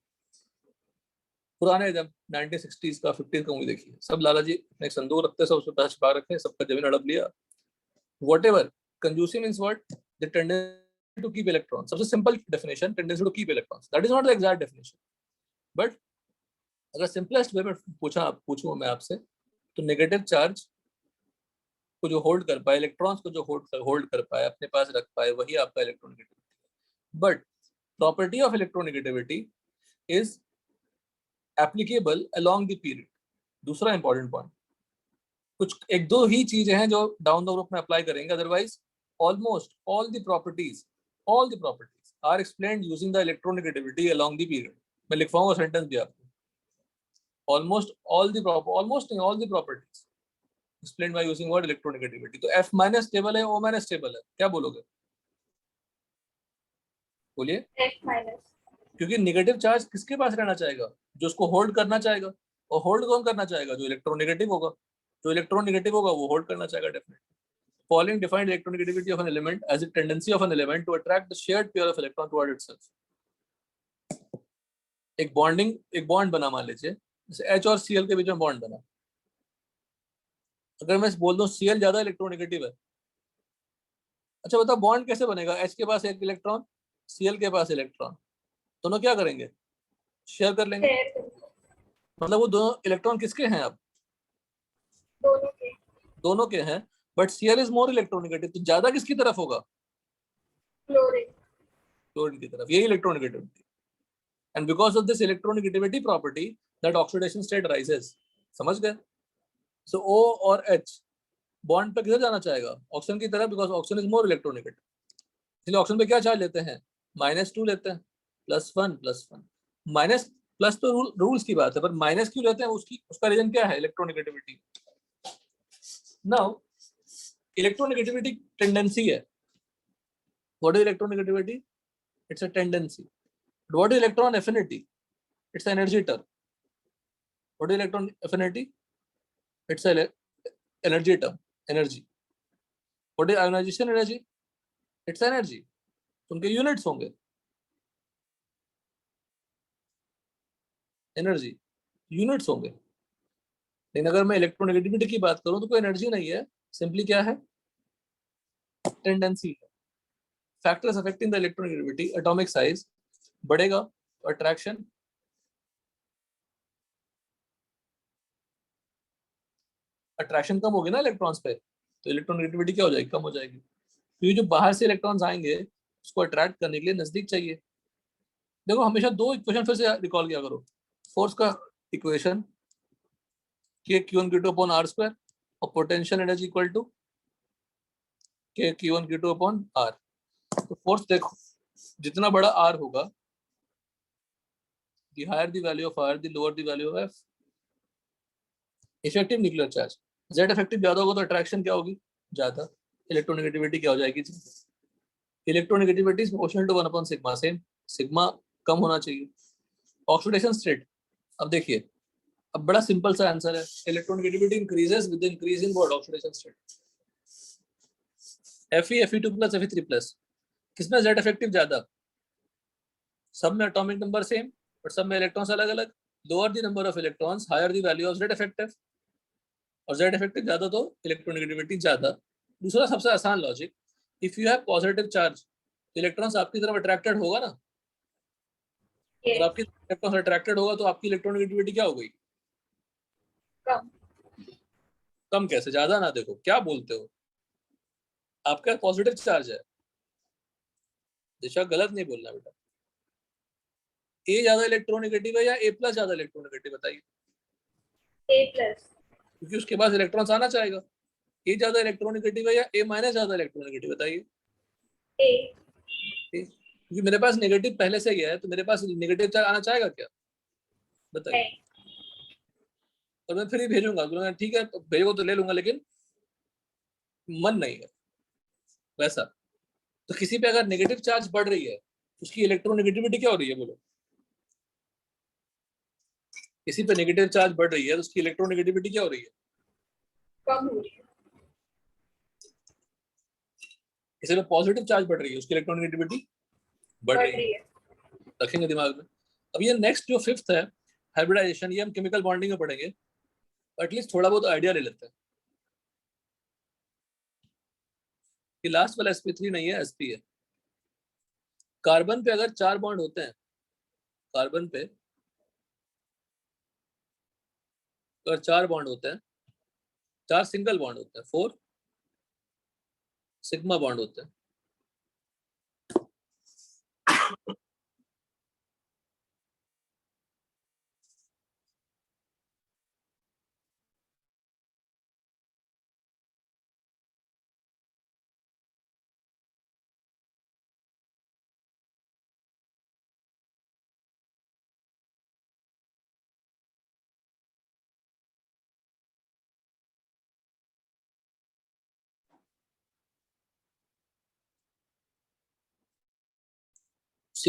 पुराने जब 1960s का 50s का मूवी देखिए, सब लाला जी अपने संदूक रखते, सब उसमें पैसे छिपा रखे, सबका जमीन हड़प लिया। व्हाटएवर। कंजूसी means what, the tendency to keep electron. सबसे simple definition, tendency to keep electrons. That is not the exact definition, but अगर सिंपलेस्ट वे में पूछूं मैं आपसे, तो नेगेटिव चार्ज को जो होल्ड कर पाए, इलेक्ट्रॉन्स को जो होल्ड कर पाए, अपने पास रख पाए, वही आपका इलेक्ट्रोनेगेटिविटी है। But property of electronegativity is applicable along the period. दूसरा इंपॉर्टेंट पॉइंट, कुछ एक दो ही चीजें हैं जो डाउन द ग्रुप में अप्लाई करेंगे, otherwise almost all the properties are explained using the electronegativity along the period. मैं लिखवाऊंगा सेंटेंस भी आपको, almost all the properties explained by using word electronegativity. तो F माइनस स्टेबल है, O माइनस स्टेबल है, क्या बोलोगे? बोलिए। F minus. क्योंकि नेगेटिव चार्ज किसके पास रहना चाहेगा? जो उसको होल्ड करना चाहेगा। और होल्ड कौन करना चाहेगा? जो इलेक्ट्रोनेगेटिव होगा। जो इलेक्ट्रोनेगेटिव होगा वो होल्ड करना चाहेगा definitely. Following defined electronegativity of an element as a tendency of an element to attract the shared pair of electron toward itself. एक बॉन्ड बना, मान लीजिए जैसे H और Cl के बीच में बॉन्ड बना। अगर मैं बोल दूं Cl ज्यादा इलेक्ट्रोनेगेटिव है, अच्छा बताओ बॉन्ड कैसे बनेगा? H के पास एक इलेक्ट्रॉन, Cl के पास इलेक्ट्रॉन, दोनों क्या करेंगे? शेयर कर लेंगे। मतलब वो दोनों इलेक्ट्रॉन किसके हैं? अब दोनों के हैं, but Cl is more electronegative, तो ज्यादा किसकी तरफ होगा? क्लोरीन की तरफ। यही electronegativity. And because of this electronegativity property that oxidation state rises. समझ गए? सो O और H बॉन्ड पे किधर जाना चाहेगा? ऑक्सीजन की तरफ, because oxygen is more electronegative. इसलिए ऑक्सीजन पे क्या चार्ज लेते हैं? -2 लेते हैं, +1 माइनस प्लस तो रूल्स की बात है, पर माइनस क्यों लेते हैं? उसका रीजन क्या है? इलेक्ट्रोनेगेटिविटी। नाउ इलेक्ट्रोनेगेटिविटी टेंडेंसी है। What is electronegativity? It's a tendency. What is electron affinity? It's energy term. What is electron affinity? It's energy term, energy. What is ionisation energy? It's energy. उनके units होंगे, energy units होंगे। लेकिन अगर मैं electronegativity की बात करूं तो कोई एनर्जी नहीं है, सिंपली क्या है? टेंडेंसी है। Factors affecting the electronegativity, atomic size बढ़ेगा तो अट्रैक्शन, अट्रैक्शन कम होगी ना इलेक्ट्रॉन्स पे, तो इलेक्ट्रोनेगेटिविटी क्या हो जाएगी? कम हो जाएगी। क्योंकि जो बाहर से इलेक्ट्रॉन्स आएंगे उसको अट्रैक्ट करने के लिए नजदीक चाहिए। देखो हमेशा दो इक्वेशन फिर से रिकॉल किया करो। फोर्स का equation K Q1 Q2 upon R² और potential energy equal to K Q1 Q2 upon R। तो फोर्स देखो, जितना बड़ा R होगा, the higher the value of R, the lower the value of F। Effective nuclear charge Z effective ज्यादा होगा तो attraction क्या होगी? ज्यादा। इलेक्ट्रोनेगेटिविटी क्या हो जाएगी? Electronegativity is proportional to 1 upon sigma. Same, sigma कम होना चाहिए। ऑक्सीडेशन स्टेट, अब देखिए, अब बड़ा सिंपल सा आंसर है। Electronegativity increases with increase in what? Oxidation state. Fe Fe2 plus Fe3 plus, किसमें Z इफेक्टिव ज्यादा? सब में एटॉमिक नंबर सेम बट सब में इलेक्ट्रॉन्स अलग अलग। Lower the number of electrons, higher the value of Z effective. और Z effective ज्यादा तो इलेक्ट्रोनेगेटिविटी ज्यादा। दूसरा सबसे आसान logic, if you have positive charge, electrons आपकी तरफ अट्रैक्टेड होगा ना। अगर आपकी इलेक्ट्रॉन्स अट्रैक्टेड होगा तो आपकी इलेक्ट्रोनेगेटिविटी क्या हो गई? कम कैसे? ज्यादा ना। देखो क्या बोलते हो, आपका पॉजिटिव चार्ज है। दिशा गलत नहीं बोलना बेटा। ए ज्यादा इलेक्ट्रोनेगेटिव है या A प्लस ज्यादा इलेक्ट्रोनेगेटिव? बताइए। A+। क्योंकि उसके पास इलेक्ट्रॉन्स आना चाहेगा। ए ज्यादा इलेक्ट्रोनेगेटिव है या A माइनस ज्यादा इलेक्ट्रोनेगेटिव? बताइए। A। क्योंकि मेरे पास नेगेटिव पहले से ही है, तो मेरे पास नेगेटिव चार्ज आना चाहेगा क्या? बताइए। और मैं फिर ही भेजूंगा, ठीक है तो भेजो तो ले लूंगा, लेकिन मन नहीं है वैसा। तो किसी पे अगर नेगेटिव चार्ज बढ़ रही है, उसकी इलेक्ट्रोनेगेटिविटी क्या हो रही है? बोलो। किसी पे नेगेटिव चार्ज बढ़ रही है तो उसकी इलेक्ट्रोनेगेटिविटी क्या हो रही है? कम हो रही है। किसी पे पॉजिटिव चार्ज बढ़ रही है, उसकी इलेक्ट्रोनेगेटिविटी बढ़ रही है। रखेंगे दिमाग में। अब ये नेक्स्ट जो फिफ्थ है, हाइब्रिडाइजेशन, ये हम केमिकल बॉन्डिंग में पढ़ेंगे, एटलीस्ट थोड़ा बहुत आइडिया ले लेते हैं। ये लास्ट वाला sp3 नहीं है, sp है। कार्बन पे अगर 4 बॉन्ड होते हैं, कार्बन पे अगर 4 बॉन्ड होते हैं, 4 सिंगल बॉन्ड होते हैं, 4 सिग्मा बॉन्ड होते हैं।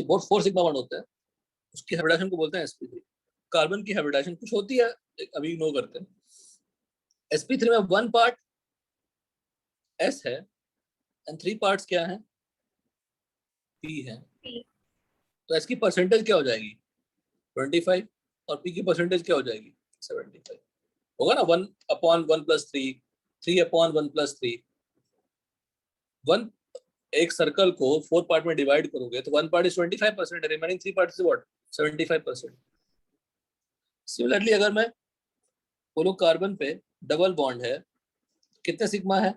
बहुत 4 सिग्मा बॉन्ड होते हैं, उसकी हाइब्रिडाइजेशन को बोलते हैं sp3। कार्बन की हाइब्रिडाइजेशन कुछ होती है, अभी इग्नोर करते हैं। sp3 में 1 पार्ट s है एंड 3 पार्ट्स क्या है, p है। P। तो s की परसेंटेज क्या हो जाएगी 25 और p की परसेंटेज क्या हो जाएगी 75। होगा ना 1/1+3, 3/1+3। 1 एक सर्कल को 4 पार्ट में डिवाइड करोगे तो 1 part is 25%, remaining 3 part is what 75%। Similarly अगर मैं बोलो कार्बन पे डबल बॉन्ड है, कितने सिग्मा है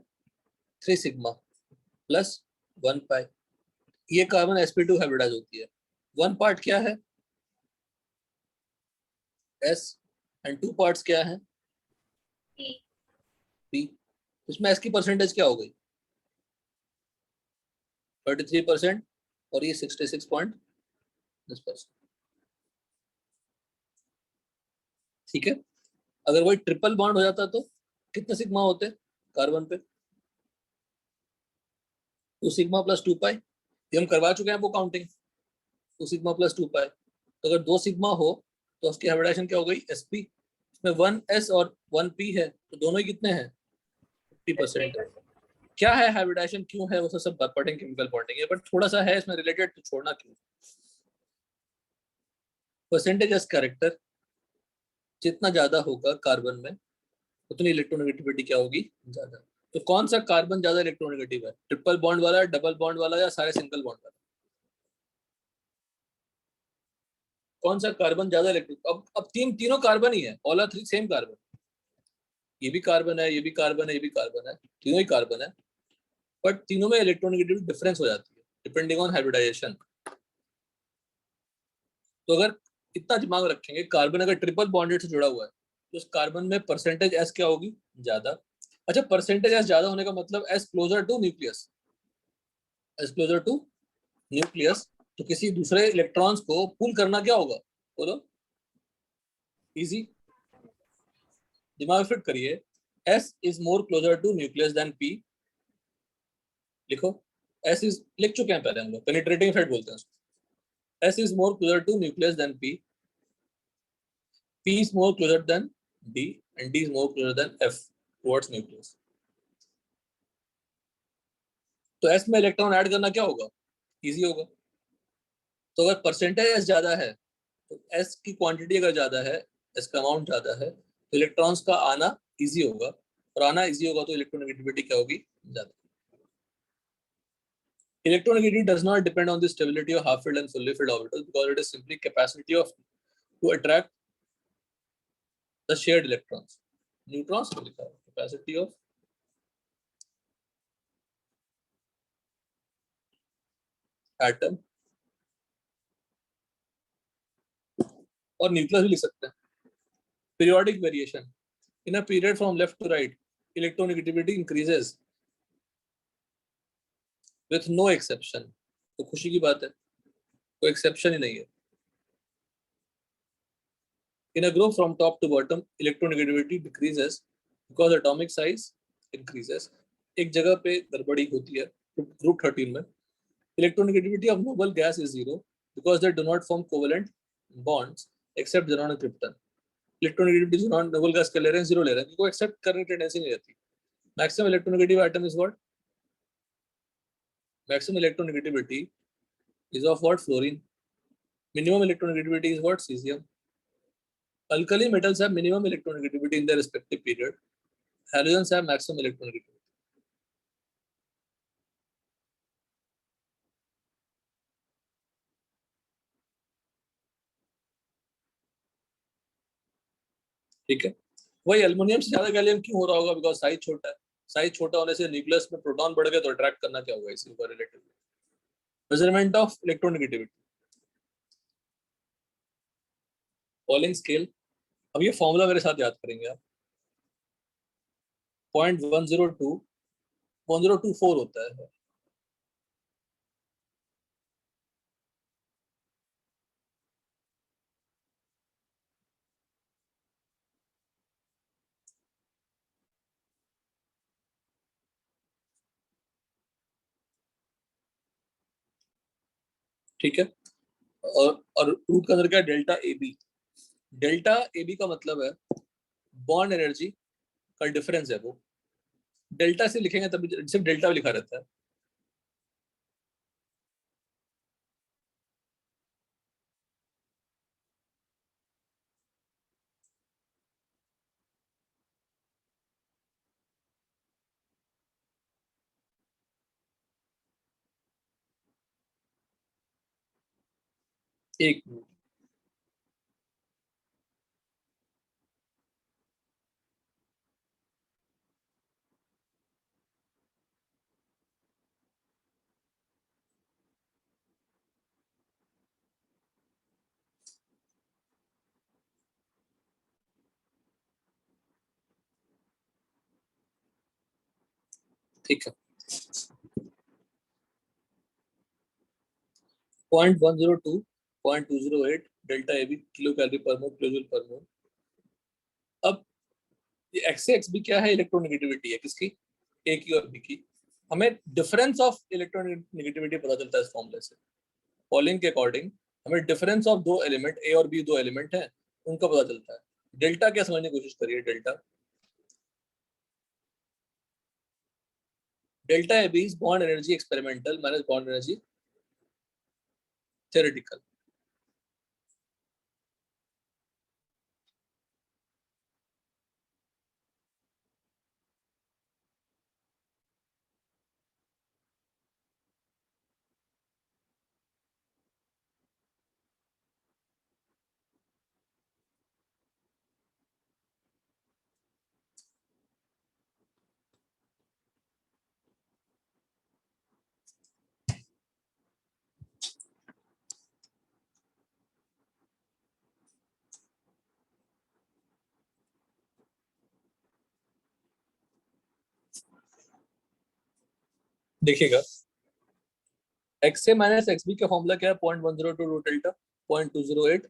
3 सिग्मा प्लस 1 पाई। ये कार्बन sp2 हाइब्रिडाइज होती है। 1 पार्ट क्या है s एंड 2 पार्ट्स क्या है P। p। इसमें s की परसेंटेज क्या हो गई 33% और ये 66.10%। ठीक है। अगर वही ट्रिपल बॉन्ड हो जाता तो कितने सिग्मा होते कार्बन पे 2 सिग्मा प्लस 2 पाई। ये हम करवा चुके हैं वो काउंटिंग 2 सिग्मा प्लस 2 पाई। तो अगर 2 सिग्मा हो तो उसकी हाइब्रिडाइजेशन क्या हो गई sp। इसमें 1s और 1p है तो दोनों ही कितने हैं 50%। क्या है हाइब्रिडाइजेशन, क्यों है, वो सब पढ़ेंगे केमिकल बॉन्डिंग है, बट थोड़ा सा है इसमें रिलेटेड तो छोड़ना क्यों। परसेंटेज एस कैरेक्टर जितना ज्यादा होगा कार्बन में उतनी इलेक्ट्रोनेगेटिविटी क्या होगी ज्यादा। तो कौन सा कार्बन ज्यादा इलेक्ट्रोनेगेटिव है, ट्रिपल बॉन्ड वाला, डबल बॉन्ड वाला या सारे सिंगल बॉन्ड वाला। कौन सा कार्बन ज्यादा इलेक्ट्रो, अब तीनों कार्बन ही है, ऑल आर 3 सेम कार्बन। ये भी कार्बन है, ये भी कार्बन है, ये भी कार्बन है, तीनों ही कार्बन है, बट तीनों में इलेक्ट्रोनेगेटिविटी डिफरेंस हो जाती है डिपेंडिंग ऑन हाइब्रिडाइजेशन। तो अगर इतना दिमाग रखेंगे, कार्बन अगर ट्रिपल बॉन्डेड से जुड़ा हुआ है तो उस कार्बन में परसेंटेज एस क्या होगी ज्यादा। अच्छा, परसेंटेज एस ज्यादा होने का मतलब s closer to nucleus, s closer to nucleus. तो किसी दूसरे इलेक्ट्रॉन्स को पुल करना क्या होगा बोलो, इजी। दिमाग फिट करिए, s is more closer to nucleus then p. लिखो, एस इज, लिख चुके हैं पहले हम लोग, पेनिट्रेटिंग इफेक्ट बोलते हैं उसको। S is more closer to nucleus than P. P is more closer than D, and D is more closer than F towards nucleus. तो S में इलेक्ट्रॉन ऐड करना क्या होगा, इजी होगा। तो अगर परसेंटेज S ज्यादा है तो S की क्वांटिटी अगर ज्यादा है, S का अमाउंट ज्यादा है, तो इलेक्ट्रॉन्स का आना इजी होगा, और आना इजी होगा तो इलेक्ट्रोनेगेटिविटी क्या होगी ज्यादा। Electronegativity does not depend on the stability of half-filled and fully filled orbitals because it is simply capacity of to attract the shared electrons. Neutrons को लिखा है capacity of atom, और न्यूक्लियस भी लिख सकते हैं। Periodic variation in a period from left to right, electronegativity increases with no exception. तो खुशी की बात है, कोई एक्सेप्शन ही नहीं है। In a group from top to bottom, electronegativity decreases because atomic size increases. एक जगह पे गड़बड़ी होती है, ग्रुप 13 में electronegativity of noble gas is 0 because they do not form covalent bonds except xenon and krypton. Electronegativity xenon noble gas का ले रहे हैं, 0 ले रहे हैं, क्योंकि एक्सेप्ट करने की टेंडेंसी नहीं रहती। Maximum electronegative atom is what? Maximum electronegativity is of what? Fluorine. Minimum electronegativity is what? Cesium. Alkali metals have minimum electronegativity in their respective period. Halogens have maximum electronegativity. ठीक है, वही aluminium से ज्यादा gallium क्यों हो रहा होगा, because size छोटा है। साइज छोटा होने से न्यूक्लियस में प्रोटॉन बढ़ गए तो अट्रैक्ट करना क्या होगा, इसी को relative measurement of electronegativity polling scale. अब ये फॉर्मूला मेरे साथ याद करेंगे आप। 0.102 1024 होता है। ठीक है, और रूट का अंदर क्या है, delta A B. Delta A B का मतलब है बॉन्ड एनर्जी का डिफरेंस है वो। डेल्टा से लिखेंगे तभी सिर्फ डेल्टा लिखा रहता है। एक मिनट। ठीक है, 0.102 0.208 delta A B kilo calorie per mole kilo joule पर मोल। अब ये एक्स से एक्स बी क्या है, इलेक्ट्रोनेगेटिविटी है किसकी, ए की और बी की। हमें डिफरेंस ऑफ इलेक्ट्रोनेगेटिविटी पता चलता है इस फॉर्मूले से। पॉलिंग के अकॉर्डिंग हमें डिफरेंस ऑफ दो एलिमेंट ए और बी, दो एलिमेंट हैं, उनका पता चलता है। डेल्टा क्या समझने की कोशिश करिए। Delta A B is bond energy experimental minus bond energy theoretical. देखिएगा, x A minus x B का फॉर्मूला क्या है, 0.102 रूट डेल्टा 0.208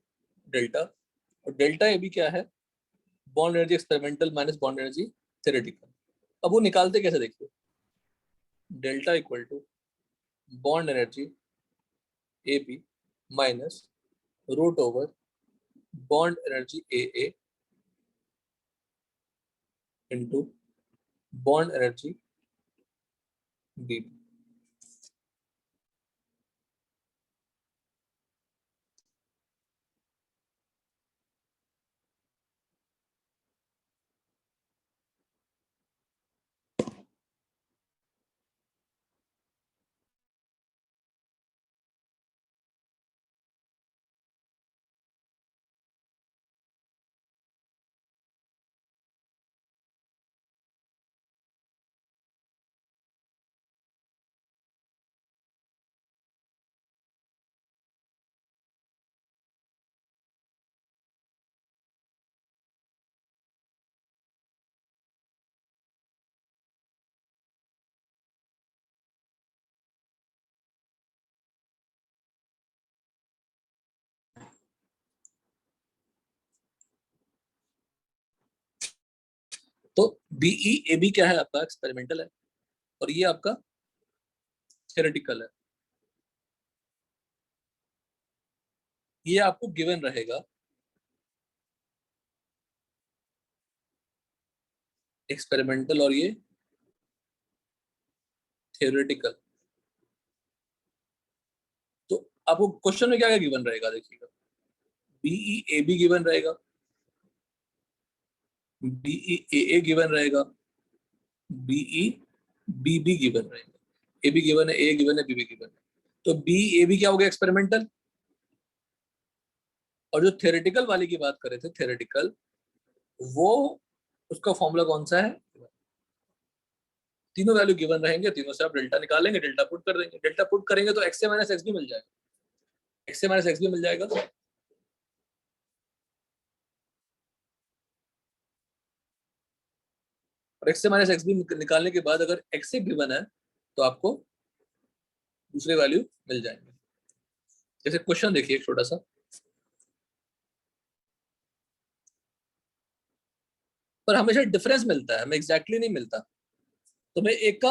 डेल्टा। और डेल्टा ए बी क्या है, bond energy experimental minus bond energy theoretical. अब वो निकालते कैसे देखिए, delta equal to bond energy A B minus root over bond energy A A into bond energy B. तो BE A B क्या है, आपका एक्सपेरिमेंटल है और ये आपका थ्योरेटिकल है। ये आपको गिवन रहेगा एक्सपेरिमेंटल और ये थ्योरेटिकल। तो आपको क्वेश्चन में क्या क्या गिवन रहेगा, देखिएगा, बीई ए बी गिवन रहेगा, बीई ए ए गिवन रहेगा, बीई बी बी गिवन रहेगा। ए बी गिवन है, ए गिवन है, बी बी गिवन है। तो बी ए बी क्या हो गया, एक्सपेरिमेंटल। और जो थ्योरेटिकल वाली की बात कर रहे थे, थ्योरेटिकल, वो उसका फॉर्मूला कौन सा है, तीनों वैल्यू गिवन रहेंगे, तीनों से आप डेल्टा निकालेंगे, डेल्टा पुट कर देंगे। डेल्टा पुट करेंगे तो x A minus x B मिल जाएगा, x A minus x B मिल जाएगा। और x A minus x B निकालने के बाद अगर एक्स ए गिवन है तो आपको दूसरे वैल्यू मिल जाएंगे। जैसे क्वेश्चन देखिए एक छोटा सा, पर हमेशा डिफरेंस मिलता है, हमें एग्जैक्टली नहीं मिलता। तो हमें एक का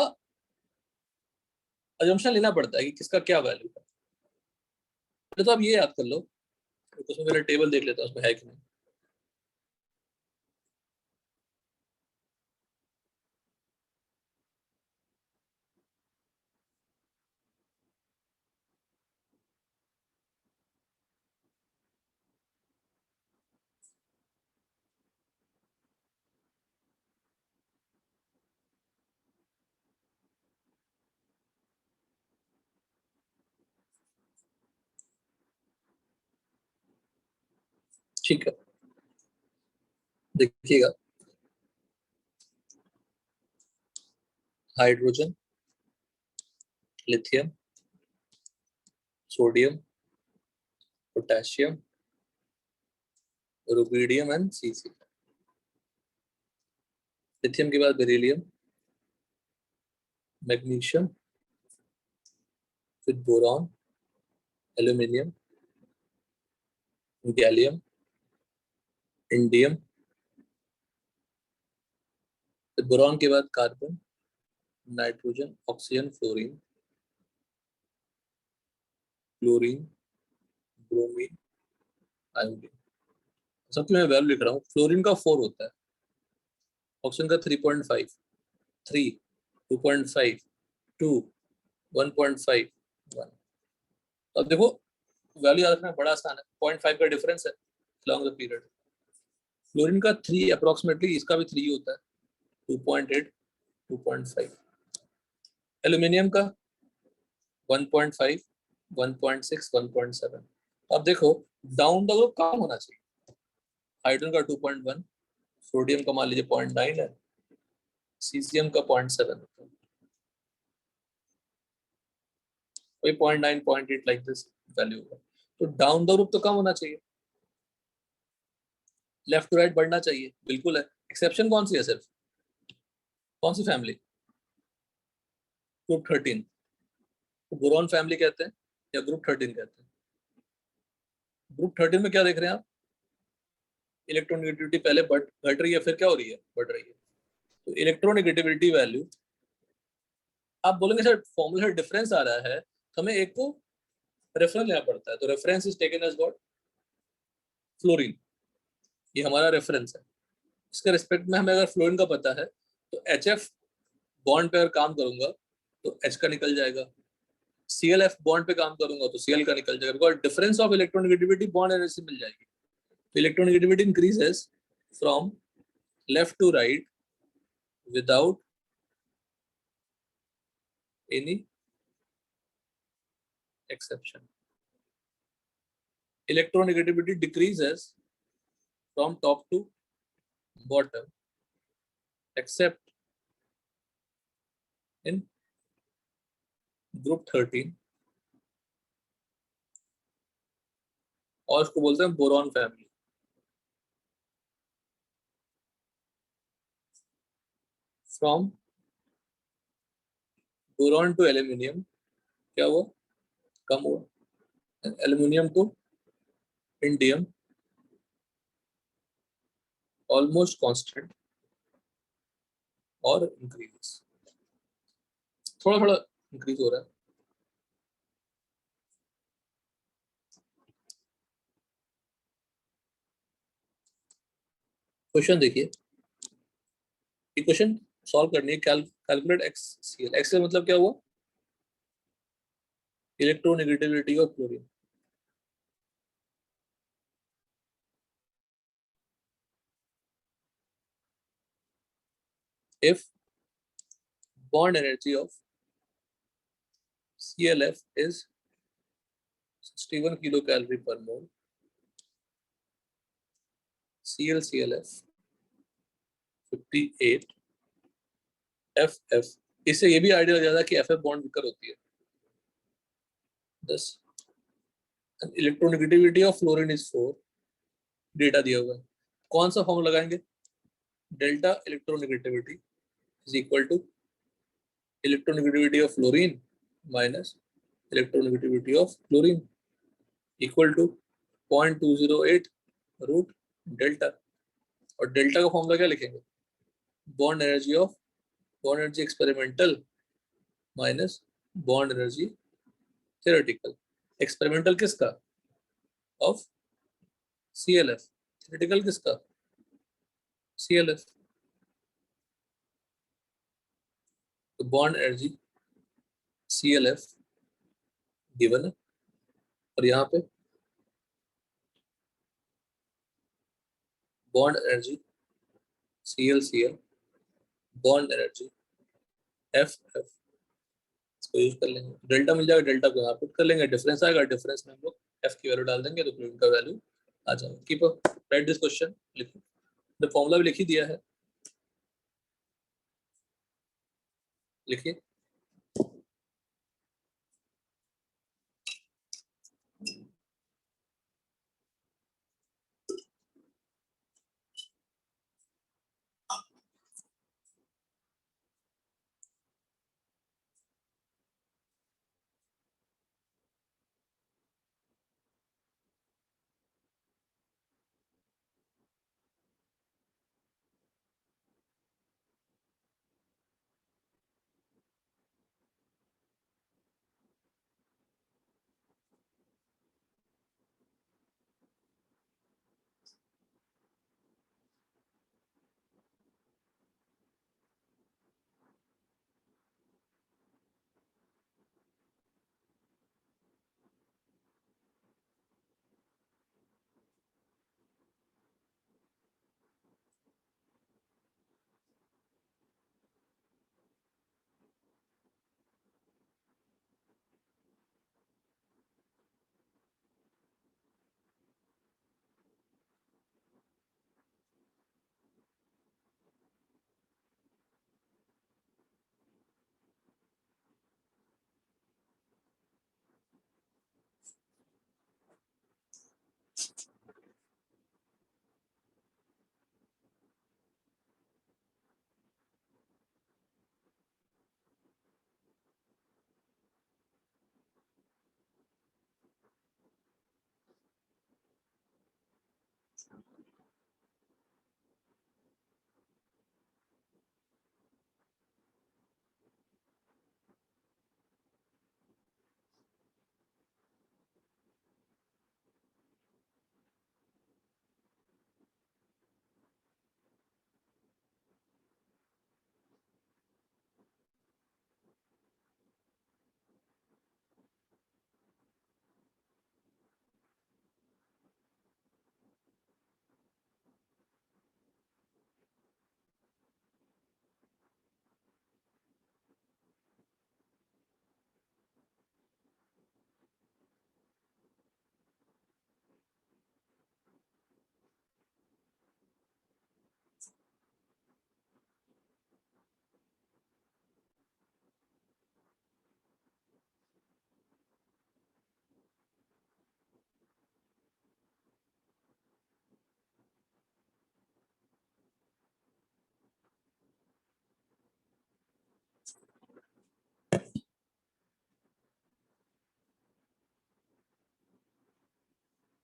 अजम्पशन लेना पड़ता है कि किसका क्या वैल्यू है। तो आप ये याद कर लो, उसमें मेरा टेबल देख लेता हूँ उसमें है कि नहीं। ठीक है, देखिएगा, hydrogen, lithium, sodium, potassium, rubidium and CC. Lithium के बाद बेरिलियम, मैग्नीशियम, फिर बोरॉन, एल्यूमिनियम, गैलियम, इंडियम, फिर बोरॉन के बाद carbon, nitrogen, oxygen, fluorine, chlorine, bromine, iodine. सबकी मैं वैल्यू लिख रहा हूँ। फ्लोरीन का 4 होता है, ऑक्सीजन का 3.5, 3, 2.5, 2, 1.5, 1। अब देखो वैल्यू याद रखना बड़ा आसान है, 0.5 का डिफरेंस है लॉन्ग द पीरियड। फ्लोरीन का 3 अप्रोक्सीमेटली, इसका भी 3 होता है, 2.8, 2.5। एल्यूमिनियम का 1.5, 1.6, 1.7। अब देखो डाउन द ग्रुप कम होना चाहिए। हाइड्रोजन का 2.1, सोडियम का मान लीजिए 0.9 है, सीसियम का 0.7 होता है, वही 0.9, 0.8 लाइक दिस वैल्यू होगा। तो डाउन द ग्रुप तो कम होना चाहिए, लेफ्ट टू राइट बढ़ना चाहिए, बिल्कुल है। एक्सेप्शन कौन सी है सिर्फ, कौन सी फैमिली, ग्रुप 13, बोरॉन फैमिली कहते हैं या ग्रुप 13 कहते हैं। ग्रुप 13 में क्या देख रहे हैं आप, इलेक्ट्रोनेगेटिविटी पहले घट रही है, फिर क्या हो रही है, बढ़ रही है। तो इलेक्ट्रोनेगेटिविटी वैल्यू, आप बोलेंगे सर फॉर्मूला डिफरेंस आ रहा है, तो हमें एक को रेफरेंस लेना पड़ता है। तो reference is taken as what, fluorine, ये हमारा रेफरेंस है। इसके रिस्पेक्ट में हमें अगर फ्लोरीन का पता है तो HF बॉन्ड पे अगर काम करूंगा तो H का निकल जाएगा, ClF बॉन्ड पे काम करूंगा तो Cl का निकल जाएगा, because difference of electronegativity bond energy मिल जाएगी। तो electronegativity increases from left to right without any exception. Electronegativity decreases from top to bottom except in group 13 और उसको बोलते हैं boron family. From boron to aluminium क्या हुआ, कम हुआ, aluminium to indium almost constant और इंक्रीज, थोड़ा थोड़ा इंक्रीज हो रहा है। क्वेश्चन देखिए, इक्वेशन सॉल्व करनी है, कैलकुलेट XCl। XCl मतलब क्या हुआ, electronegativity of chlorine. If bond energy of ClF is 61 kilocalorie per mole, ClF 58, FF, इससे ये भी आइडिया लग जाता है कि FF बॉन्ड विकर होती है 10। Electronegativity of fluorine is 4, data दिया हुआ है। कौन सा फॉर्मूला लगाएंगे, delta electronegativity is equal to electronegativity of fluorine minus electronegativity of chlorine equal to 0.208 root delta. और डेल्टा का फॉर्मूला क्या लिखेंगे, bond energy experimental minus bond energy theoretical. Experimental किसका, ऑफ ClF। थ्योरेटिकल किसका? ClF। तो bond energy ClF given है, और यहाँ पे bond energy ClCl, bond energy FF, इसको यूज कर लेंगे। डेल्टा मिल जाएगा, डेल्टा को यहाँ पुट कर लेंगे, डिफरेंस आएगा, डिफरेंस में हम लोग F की वैल्यू डाल देंगे तो फिर उनका वैल्यू आ जाएगा। कीप राइट दिस क्वेश्चन, लिखो, तो फॉर्मूला भी लिख ही दिया है, लिखिए।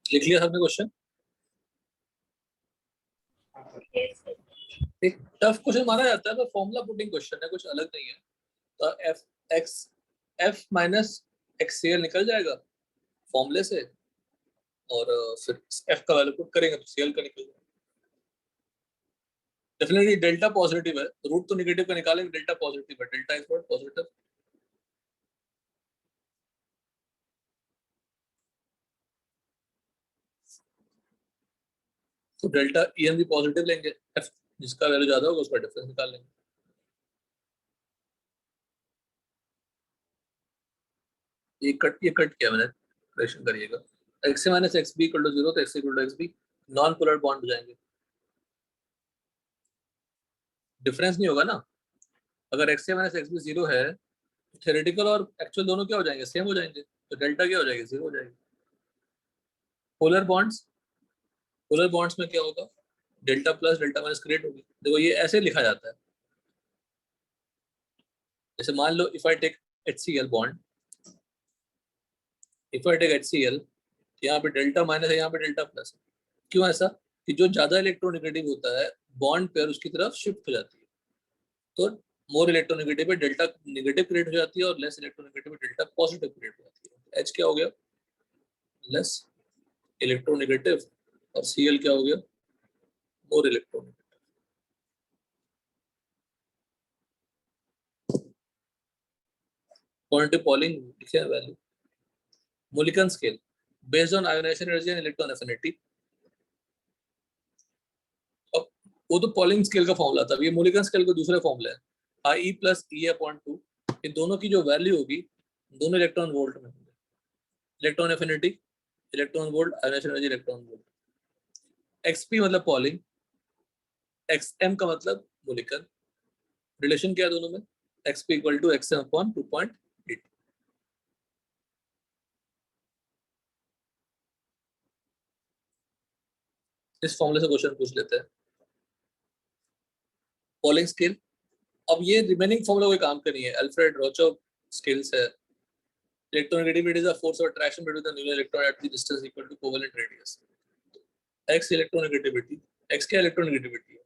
लिख लिया सबने क्वेश्चन? एक टफ क्वेश्चन माना जाता है, तो फॉर्मूला पुटिंग क्वेश्चन है, कुछ अलग नहीं है। तो F माइनस XCl निकल जाएगा फॉर्मूले से, और फिर F का वैल्यू पुट करेंगे तो Cl का निकल जाएगा। डेफिनेटली डेल्टा पॉजिटिव है, रूट तो नेगेटिव का निकालेंगे, डेल्टा पॉजिटिव है, डेल्टा इज नॉट पॉजिटिव। तो डेल्टा EM भी पॉजिटिव लेंगे, F जिसका वैल्यू ज्यादा होगा उसका डिफरेंस निकाल लेंगे। ये कट किया मैंने, करेक्शन करिएगा। x minus x b equal to 0, तो x equal to x b, non polar bond हो जाएंगे, डिफरेंस नहीं होगा ना। अगर x माइनस एक्स बी 0 है, थ्योरेटिकल और एक्चुअल दोनों क्या हो जाएंगे? सेम हो जाएंगे, तो डेल्टा क्या हो जाएगी? 0 हो जाएगी। पोलर बॉन्ड्स में क्या होगा? Delta plus delta minus create होगी। देखो ये ऐसे लिखा जाता है, जैसे मान लो if I take HCl bond, if I take HCl, यहाँ पे डेल्टा माइनस है, यहाँ पे डेल्टा प्लस है। क्यों ऐसा? कि जो ज्यादा इलेक्ट्रोनेगेटिव होता है बॉन्ड पेयर उसकी तरफ शिफ्ट हो जाती है, तो मोर इलेक्ट्रोनेगेटिव पे डेल्टा नेगेटिव क्रिएट हो जाती है, और लेस इलेक्ट्रोनेगेटिव पे डेल्टा पॉजिटिव क्रिएट हो जाती है। H क्या हो गया? लेस इलेक्ट्रोनेगेटिव, और Cl क्या हो गया, मोर इलेक्ट्रोनेगेटिव। क्वांटिटी पॉलिंग लिखे हैं value. Mulliken scale based on ionization energy and electron affinity. अब वो तो पॉलिंग स्केल का फॉर्मूला था, ये मोलिकन स्केल का दूसरा फॉर्मूला है, I प्लस E/2। इन दोनों की जो वैल्यू होगी दोनों इलेक्ट्रॉन वोल्ट में होंगे। Electron affinity electron volt, ionisation energy electron volt. XP मतलब पॉलिंग, XM का मतलब मोलिकन। रिलेशन क्या है दोनों में, XP इक्वल टू XM/2.8। इस फॉर्मूले से क्वेश्चन पूछ लेते हैं। पॉलिंग स्केल, अब ये रिमेनिंग फॉर्मूला कोई काम का नहीं है, अल्फ्रेड रोचोव स्केल्स है। Electronegativity is the force of attraction between the nuclear electron at the distance equal to covalent radius. x electronegativity, x क्या इलेक्ट्रोनेगेटिविटी है,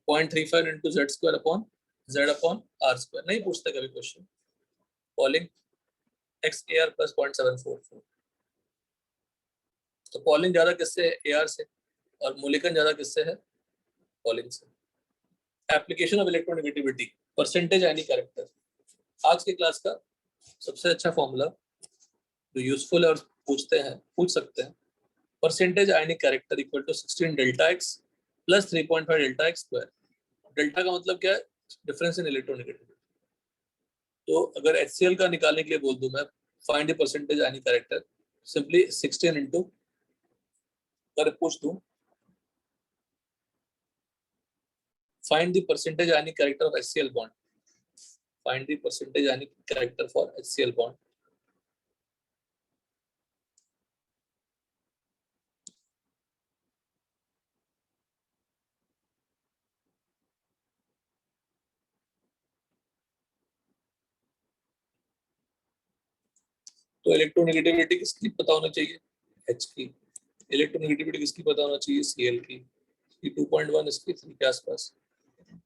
0.35 into z² अपॉन z/r²। नहीं पूछते कभी क्वेश्चन। Polling XAR plus 0.744। तो polling ज्यादा किससे है, AR से, और मोलिकन ज्यादा किससे है, पॉलिंग से। Application of electronegativity, percentage ionic character. आज की क्लास का सबसे अच्छा फॉर्मूला जो यूजफुल है और पूछ सकते हैं, percentage ionic character equal to 16 delta x plus 3.5 delta x square. Delta का मतलब क्या है, डिफरेंस इन इलेक्ट्रोनेगेटिविटी। तो अगर HCl का निकालने के लिए बोल दूं मैं, find the percentage ionic character, simply 16 into, अगर पूछ दूं find the percentage ionic character of HCl bond, find the percentage ionic character for HCl bond। तो इलेक्ट्रोनेगेटिविटी किसकी पता होना चाहिए, H की। इलेक्ट्रोनेगेटिविटी किसकी पता होना चाहिए, Cl की। 2.1 इसकी 3 के आसपास।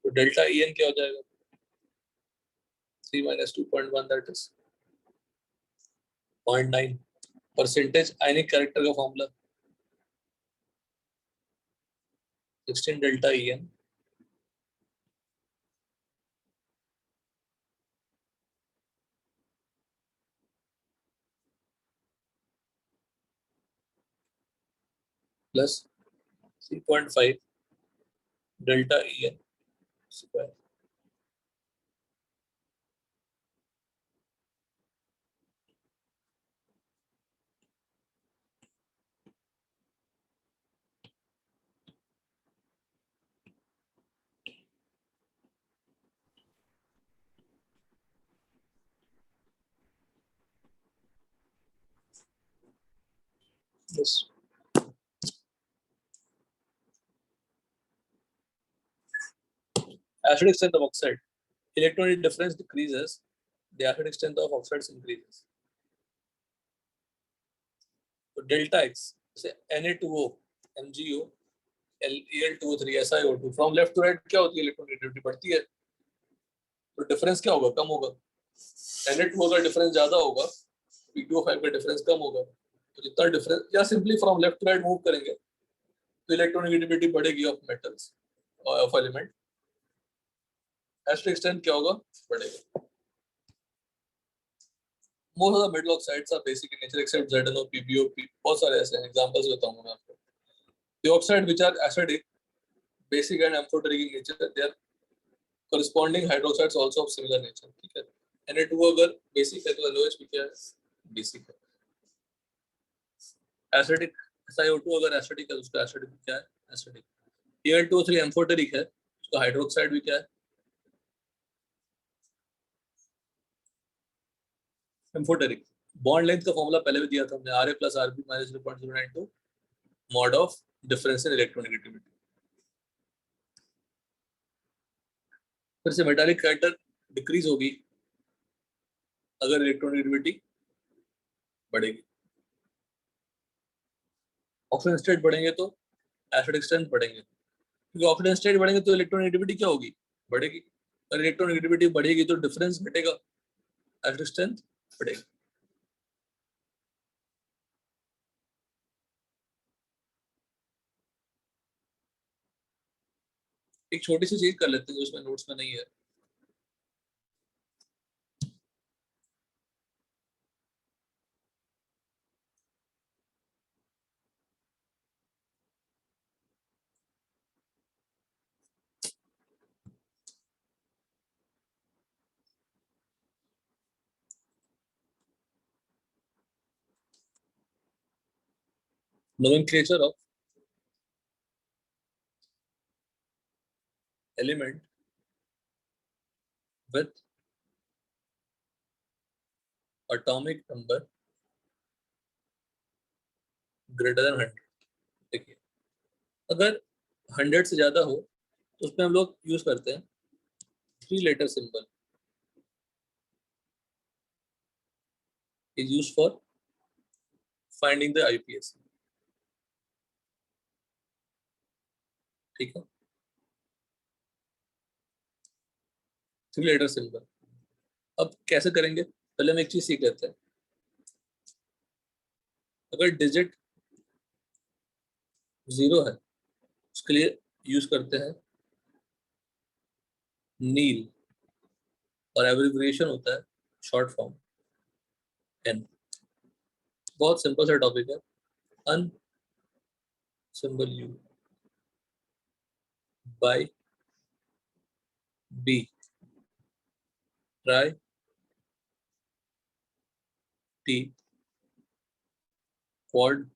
तो डेल्टा En क्या हो जाएगा, 3 minus 2.1 that is 0.9। Percentage ionic character का formula 16 delta En plus 3.5 delta En square. Yes. Acidic strength of oxide. Electronic difference decreases, the acidic strength of oxides increases. तो डेल्टा x जैसे Na2O, MgO, Al2O3, SiO2, from left to right क्या होती है, electronegativity बढ़ती है, तो difference क्या होगा, कम होगा। Na2O का डिफरेंस ज्यादा होगा, P2O5 का डिफरेंस कम होगा। तो जितना डिफरेंस, या simply from left to right move करेंगे तो इलेक्ट्रोनेगेटिविटी बढ़ेगी ऑफ मेटल्स और ऑफ एलिमेंट। एसिडिक स्ट्रेंथ क्या होगा, बढ़ेगा। Most of the metal oxides are basic in nature except ZnO, PbO, बहुत सारे ऐसे हैं, एग्जांपल्स बताऊंगा मैं आपको। The oxide which are acidic, basic and amphoteric in nature, they are corresponding hydroxides also of similar nature, ठीक है। Na2O अगर basic है तो NaOH भी क्या है, basic है। Acidic SiO2 अगर acidic है तो उसका acidic भी क्या है, acidic। Al2O3 amphoteric है, उसका हाइड्रोक्साइड भी क्या है, एम्फोटेरिक। बॉन्ड लेंथ का फॉर्मूला पहले भी दिया था हमने, Ra plus Rb minus 0.092 mod of difference in electronegativity। फिर से मेटालिक कैरेक्टर डिक्रीज होगी अगर इलेक्ट्रोनेगेटिविटी बढ़ेगी। ऑक्सीजन स्टेट बढ़ेंगे तो एसिडिक स्ट्रेंथ बढ़ेंगे, क्योंकि ऑक्सीजन स्टेट बढ़ेंगे तो इलेक्ट्रोनेगेटिविटी क्या होगी, बढ़ेगी। अगर इलेक्ट्रोनेगेटिविटी बढ़ेगी तो डिफरेंस घटेगा, एसिडिक स्ट्रेंथ बढ़ेगी। एक छोटी सी चीज कर लेते हैं जो उसमें नोट्स में नहीं है. Nomenclature of element with atomic number greater than 100. देखिए, अगर 100 से ज्यादा हो तो उसमें हम लोग यूज करते हैं 3-letter symbol is used for finding the IUPAC. ठीक है, 3-letter symbol. अब कैसे करेंगे, पहले हम एक चीज सीख लेते हैं. अगर डिजिट 0 है उसके लिए यूज करते हैं नील, और एब्रिविएशन होता है शॉर्ट फॉर्म एन. बहुत सिंपल सा टॉपिक है. Un symbol u bi b tri t quad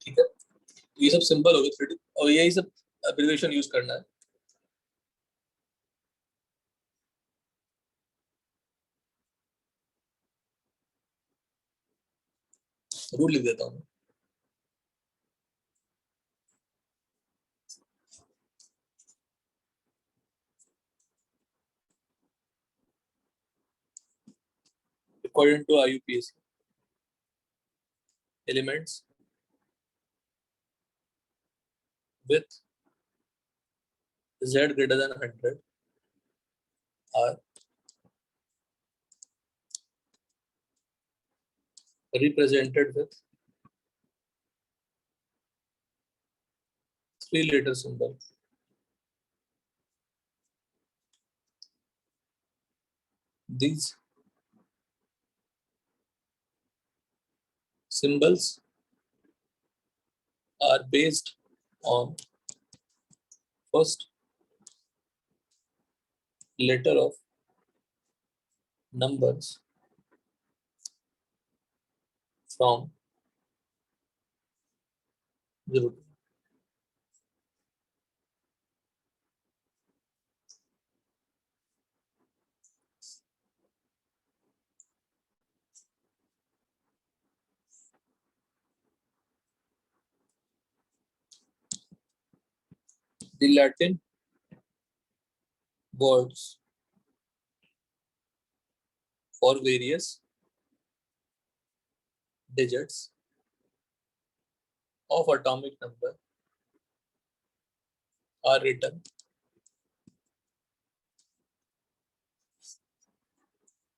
ठीक है. ये सब सिंबल हो गए 3D, और यही सब एब्रिविएशन यूज करना है. रूल लिख देता हूँ. According to IUPAC, elements with Z greater than 100 are represented with 3-letter symbol. These symbols are based on first letter of numbers from 0 to. The Latin words for various digits of atomic number are written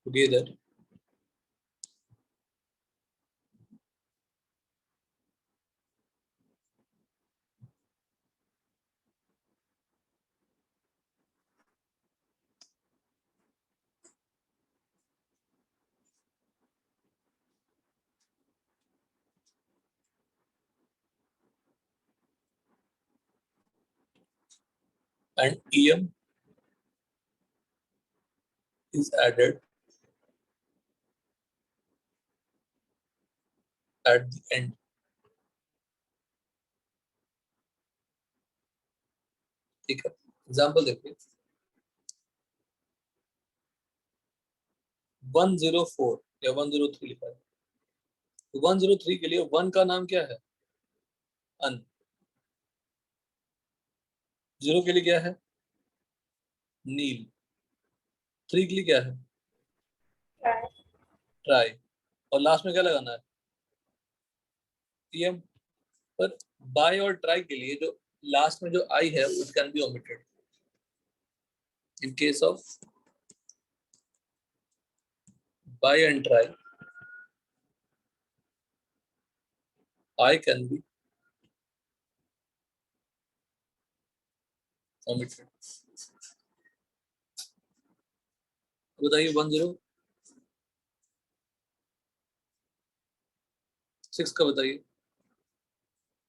together and EM is added at the end. ठीक है, example देखिए 104 या 103 लिखा है, तो 103 के लिए 1 का नाम क्या है? अन। 0 के लिए क्या है? नील। 3 के लिए क्या है? ट्राई। और लास्ट में क्या लगाना है? टीएम। पर बाय और ट्राई के लिए जो लास्ट में जो आई है it can be omitted in case of bi and tri. I can be omitted. बताइए 106 का बताइए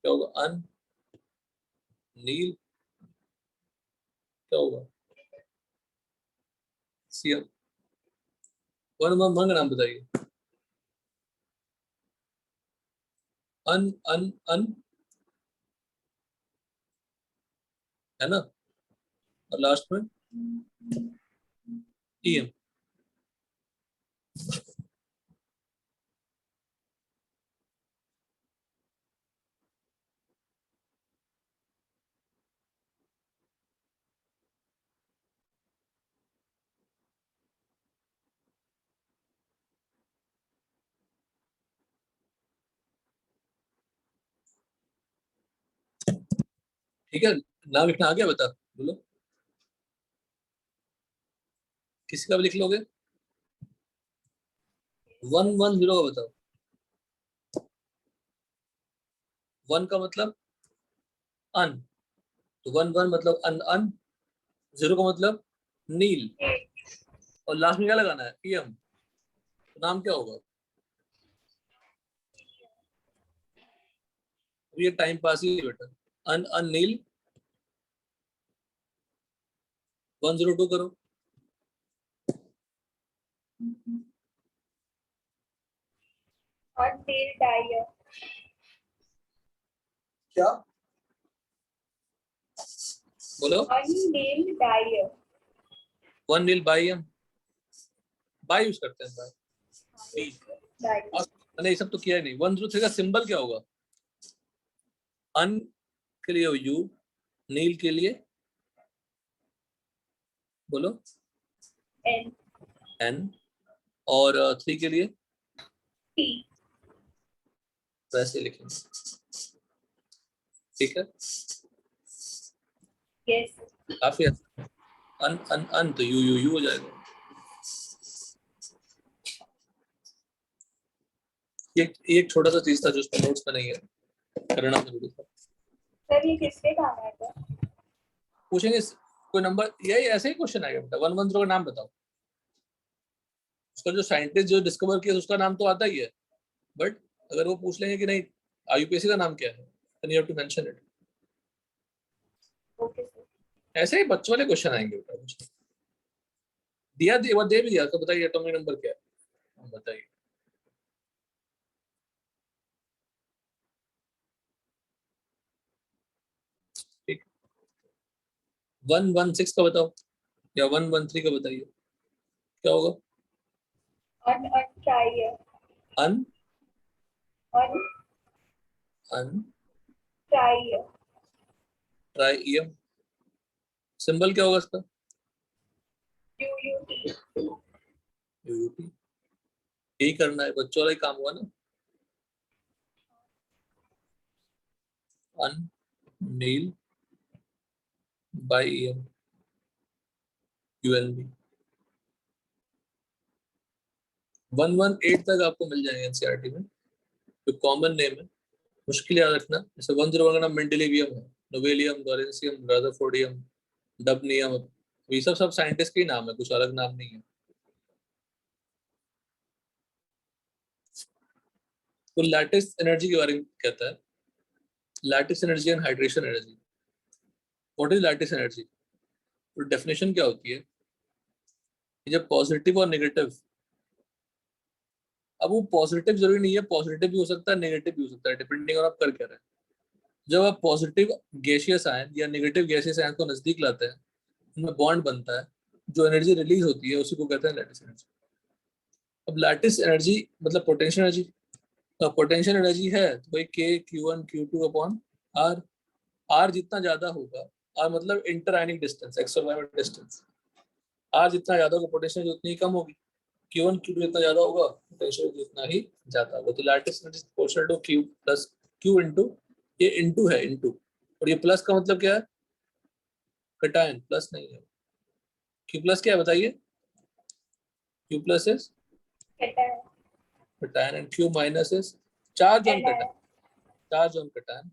क्या होगा? अन, नील, क्या होगा? सीएम। 111 का नाम बताइए। अन अन अन है ना, और लास्ट में टीएम। ठीक है, नाम लिखना आ गया? बता बोलो, किसी का भी लिख लोगे? 110 का बताओ। 1 का मतलब अन, तो 11 मतलब अन अन, 0 का मतलब नील, और लास्ट में क्या लगाना है? टीएम। तो नाम क्या होगा? ये टाइम पास ही है बेटा। अन अन नील। 102 करो। और नील डायर। क्या बोलो? और नील डायर। 1 nil bi um, bi use करते हैं बाई। डायर। नहीं, सब तो किया ही नहीं। 103 का सिंबल क्या होगा? अन के लिए यू, नील के लिए बोलो एन। एन, और 3 के लिए टी। वैसे लिखेंगे। ठीक है, यस। काफी अन अन अन तो यू यू यू हो जाएगा। एक छोटा सा चीज था जो उसमें नोट्स में नहीं है, करना जरूरी था। सर ये किसके काम है? पूछेंगे कोई नंबर, यही ऐसे ही क्वेश्चन आएगा बेटा। 110 का नाम बताओ। उसका जो साइंटिस्ट जो डिस्कवर किया उसका नाम तो आता ही है, बट अगर वो पूछ लेंगे कि नहीं आईयूपीएसी का नाम क्या है, then you have to mention it. Okay sir. ऐसे ही बच्चों वाले क्वेश्चन आएंगे बेटा। कुछ वो दे भी दिया, तो बताइए एटॉमिक नंबर क्या है? बताइए। ठीक, 116 का बताओ या 113 का बताइए क्या होगा? Un un tri. Un un un tri. Tri um. Symbol क्या होगा इसका? U u t. यूयूटी। यही करना है, बच्चों वाला ही काम हुआ ना। Un nil bi um u n b. 118 तक आपको मिल जाएंगे एनसीईआरटी में, जो कॉमन नेम है। मुश्किल याद रखना, जैसे 101 का नाम मेंडेलिवियम है, नोवेलियम, लॉरेंसियम, रदरफोर्डियम, डबनियम, ये सब साइंटिस्ट के ही नाम है, कुछ अलग नाम नहीं है। तो लैटिस एनर्जी के बारे में कहता है, lattice energy and hydration energy. What is lattice energy? तो डेफिनेशन क्या होती है? कि जब पॉजिटिव और नेगेटिव, अब वो पॉजिटिव जरूरी नहीं है, पॉजिटिव भी हो सकता है, नेगेटिव भी हो सकता है, डिपेंडिंग ऑन आप कर क्या रहे हैं। जब आप पॉजिटिव गैसियस आयन या नेगेटिव गैसियस आयन को नजदीक लाते हैं, उनमें बॉन्ड बनता है, जो एनर्जी रिलीज होती है उसी को कहते हैं लैटिस एनर्जी। अब लैटिस एनर्जी मतलब पोटेंशियल एनर्जी, तो पोटेंशियल एनर्जी है तो भाई k q1 q2 upon r, r जितना ज्यादा होगा, r मतलब इंटर आयनिक डिस्टेंस, एक्स और वाई डिस्टेंस, r जितना ज्यादा होगा पोटेंशियल एनर्जी उतनी ही कम होगी, q1 q2 जितना ज्यादा होगा पोटेंशियल एनर्जी उतना ही ज्यादा होगा। तो lattice energy proportional to q plus q into, ये इनटू है इनटू, और ये प्लस का मतलब क्या है, कटायन, प्लस नहीं है। q प्लस क्या है बताइए, q plus is cation and q minus is charge on cation, charge on cation,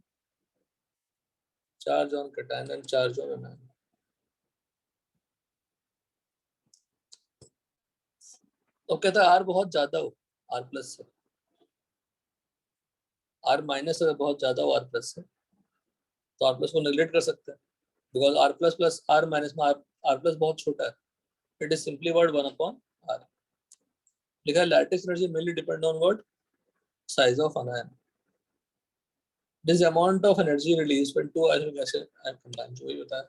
charge on cation and charge on anion. तो कहता है r बहुत ज्यादा हो r प्लस से, r माइनस से बहुत ज्यादा हो r प्लस से, तो r प्लस को नेग्लेक्ट कर सकते हैं, because r plus plus r minus में r प्लस बहुत छोटा है, it is simply word 1 upon r। लिखा है lattice energy mainly depend on what, size of anion, this amount of energy release when two ionic gases are combined, जो ही होता है।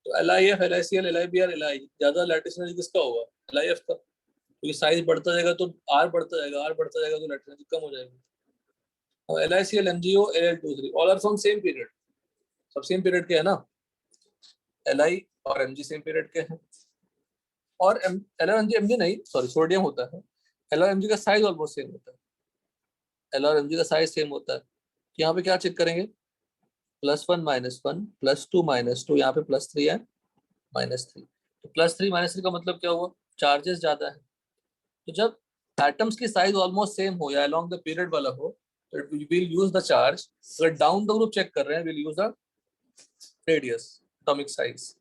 तो LiF, LiCl, LiBr, Li ज्यादा लैटिस एनर्जी किसका होगा, LiF का, क्योंकि साइज बढ़ता जाएगा तो r बढ़ता जाएगा, r बढ़ता जाएगा तो लैटिस एनर्जी कम हो जाएगी। और LiCl, MgO, Al2O3 all are from same period, सब सेम पीरियड के है ना, Li और Mg सेम पीरियड के हैं, और Mg नहीं सॉरी सोडियम होता है, L और Mg का साइज ऑलमोस्ट सेम होता है, L और Mg का साइज सेम होता है। यहाँ पे क्या चेक करेंगे, +1 -1 +2 -2, यहाँ पे +3 है -3, तो +3 -3 का मतलब क्या हुआ, चार्जेस ज्यादा है। तो जब एटम्स की साइज ऑलमोस्ट सेम हो या अलोंग द पीरियड वाला हो, तो we will use the charge. अगर डाउन द ग्रुप चेक कर रहे हैं, will use the radius, atomic size.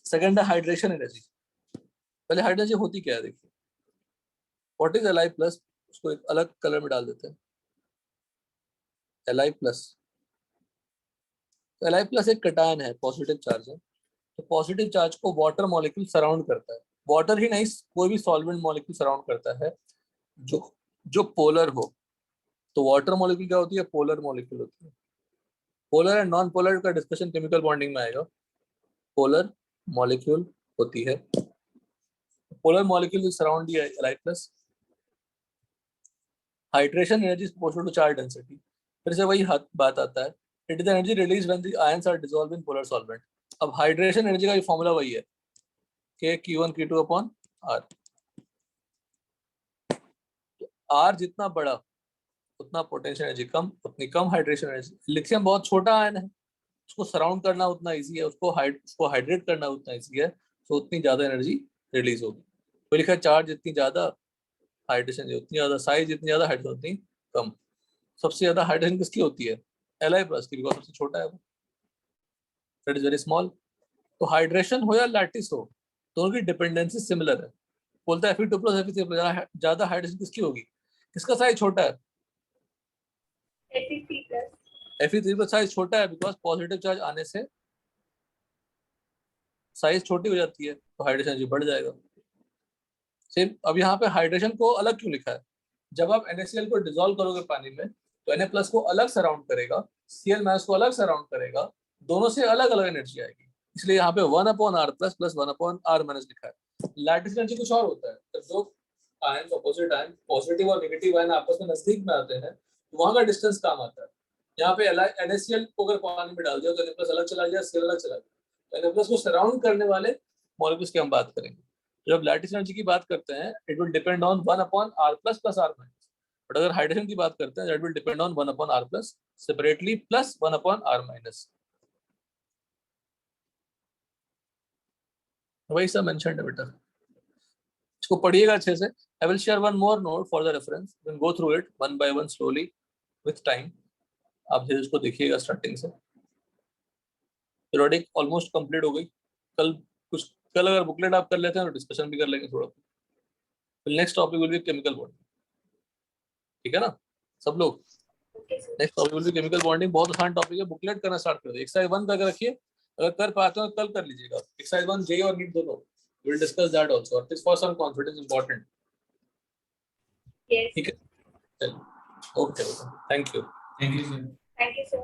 Second है हाइड्रेशन एनर्जी। पहले हाइड्रोजन होती क्या है देखिए, व्हाट इज Li प्लस, उसको एक अलग कलर में डाल देते हैं, Li प्लस। तो Li प्लस एक कटायन है, पॉजिटिव चार्ज है, तो पॉजिटिव चार्ज को वाटर मॉलिक्यूल सराउंड करता है, वाटर ही नहीं कोई भी सॉल्वेंट मॉलिक्यूल सराउंड करता है जो जो पोलर हो। तो वाटर मॉलिक्यूल क्या होती है, पोलर मॉलिक्यूल होती है। पोलर एंड नॉन पोलर का डिस्कशन केमिकल बॉन्डिंग में आएगा। पोलर मॉलिक्यूल होती है, polar molecule surround Li plus. Hydration energy is proportional to charge density, फिर से वही बात आता है, it is energy release when the ions are dissolved in polar solvent. अब हाइड्रेशन एनर्जी का फॉर्मूला वही है, K Q1 Q2 upon R। R जितना बड़ा उतना पोटेंशियल एनर्जी कम, उतनी कम हाइड्रेशन एनर्जी। लिथियम बहुत छोटा आयन है, उसको सराउंड करना उतना इजी है, उसको हाइड्रेट करना उतना इजी है, तो उतनी ज्यादा एनर्जी रिलीज होगी। तो लिखा है चार्ज जितनी ज्यादा हाइड्रेशन उतनी ज्यादा, साइज जितनी ज्यादा हाइड्रेशन उतनी कम। सबसे ज्यादा हाइड्रेशन किसकी होती है, Li प्लस की, बिकॉज सबसे छोटा है वो, दैट इज वेरी स्मॉल। तो हाइड्रेशन हो या लैटिस हो, दोनों की डिपेंडेंसी सिमिलर है। बोलता है Fe2 प्लस Fe3 ज्यादा हाइड्रेशन किसकी होगी, किसका साइज छोटा है, Fe3 प्लस साइज छोटा है, बिकॉज पॉजिटिव चार्ज आने से साइज छोटी हो जाती है, तो हाइड्रेशन एनर्जी बढ़ जाएगा। सेम अब यहाँ पे हाइड्रेशन को अलग क्यों लिखा है, जब आप NaCl को डिसॉल्व करोगे पानी में, तो Na प्लस को अलग सराउंड करेगा, Cl माइनस को अलग सराउंड करेगा, दोनों से अलग अलग एनर्जी आएगी, इसलिए यहाँ पे 1 upon R plus plus 1 upon R minus लिखा है। लैटिस एनर्जी कुछ और होता है, जब दो आयन अपोजिट आयन, पॉजिटिव और नेगेटिव आयन आपस में नजदीक में आते हैं, तो वहां का डिस्टेंस काम आता है। यहाँ पे NaCl को अगर पानी में डाल दिया तो Na प्लस अलग चला गया, Cl अलग चला गया, तो Na प्लस को सराउंड करने वाले मॉलिक्यूल्स की हम बात करेंगे। जब लैटिस एनर्जी की बात करते हैं, it will depend on 1 upon R plus plus R minus, but अगर हाइड्रोजन की बात करते हैं, that will depend on 1 upon R plus separately plus 1 upon R minus. वही सब मेंशन्ड है बेटा, इसको पढ़िएगा अच्छे से। I will share one more note for the reference, then go through it one by one slowly with time. आप धीरे इसको देखिएगा स्टार्टिंग से। पीरियोडिक ऑलमोस्ट कंप्लीट हो गई, कल अगर बुकलेट आप कर लेते हैं तो डिस्कशन भी कर लेंगे थोड़ा। Next topic will be chemical bonding, ठीक है ना सब लोग। Next topic will be chemical bonding, बहुत आसान टॉपिक है, बुकलेट करना स्टार्ट कर दो। एक्सरसाइज 1 करके रखिए, अगर कर पाते हो कल कर लीजिएगा। एक्सरसाइज 1 जेई और नीट दोनों We'll discuss that also. It is for some confidence important. Yes. Okay. Okay. Thank you. Thank you, sir. Thank you, sir.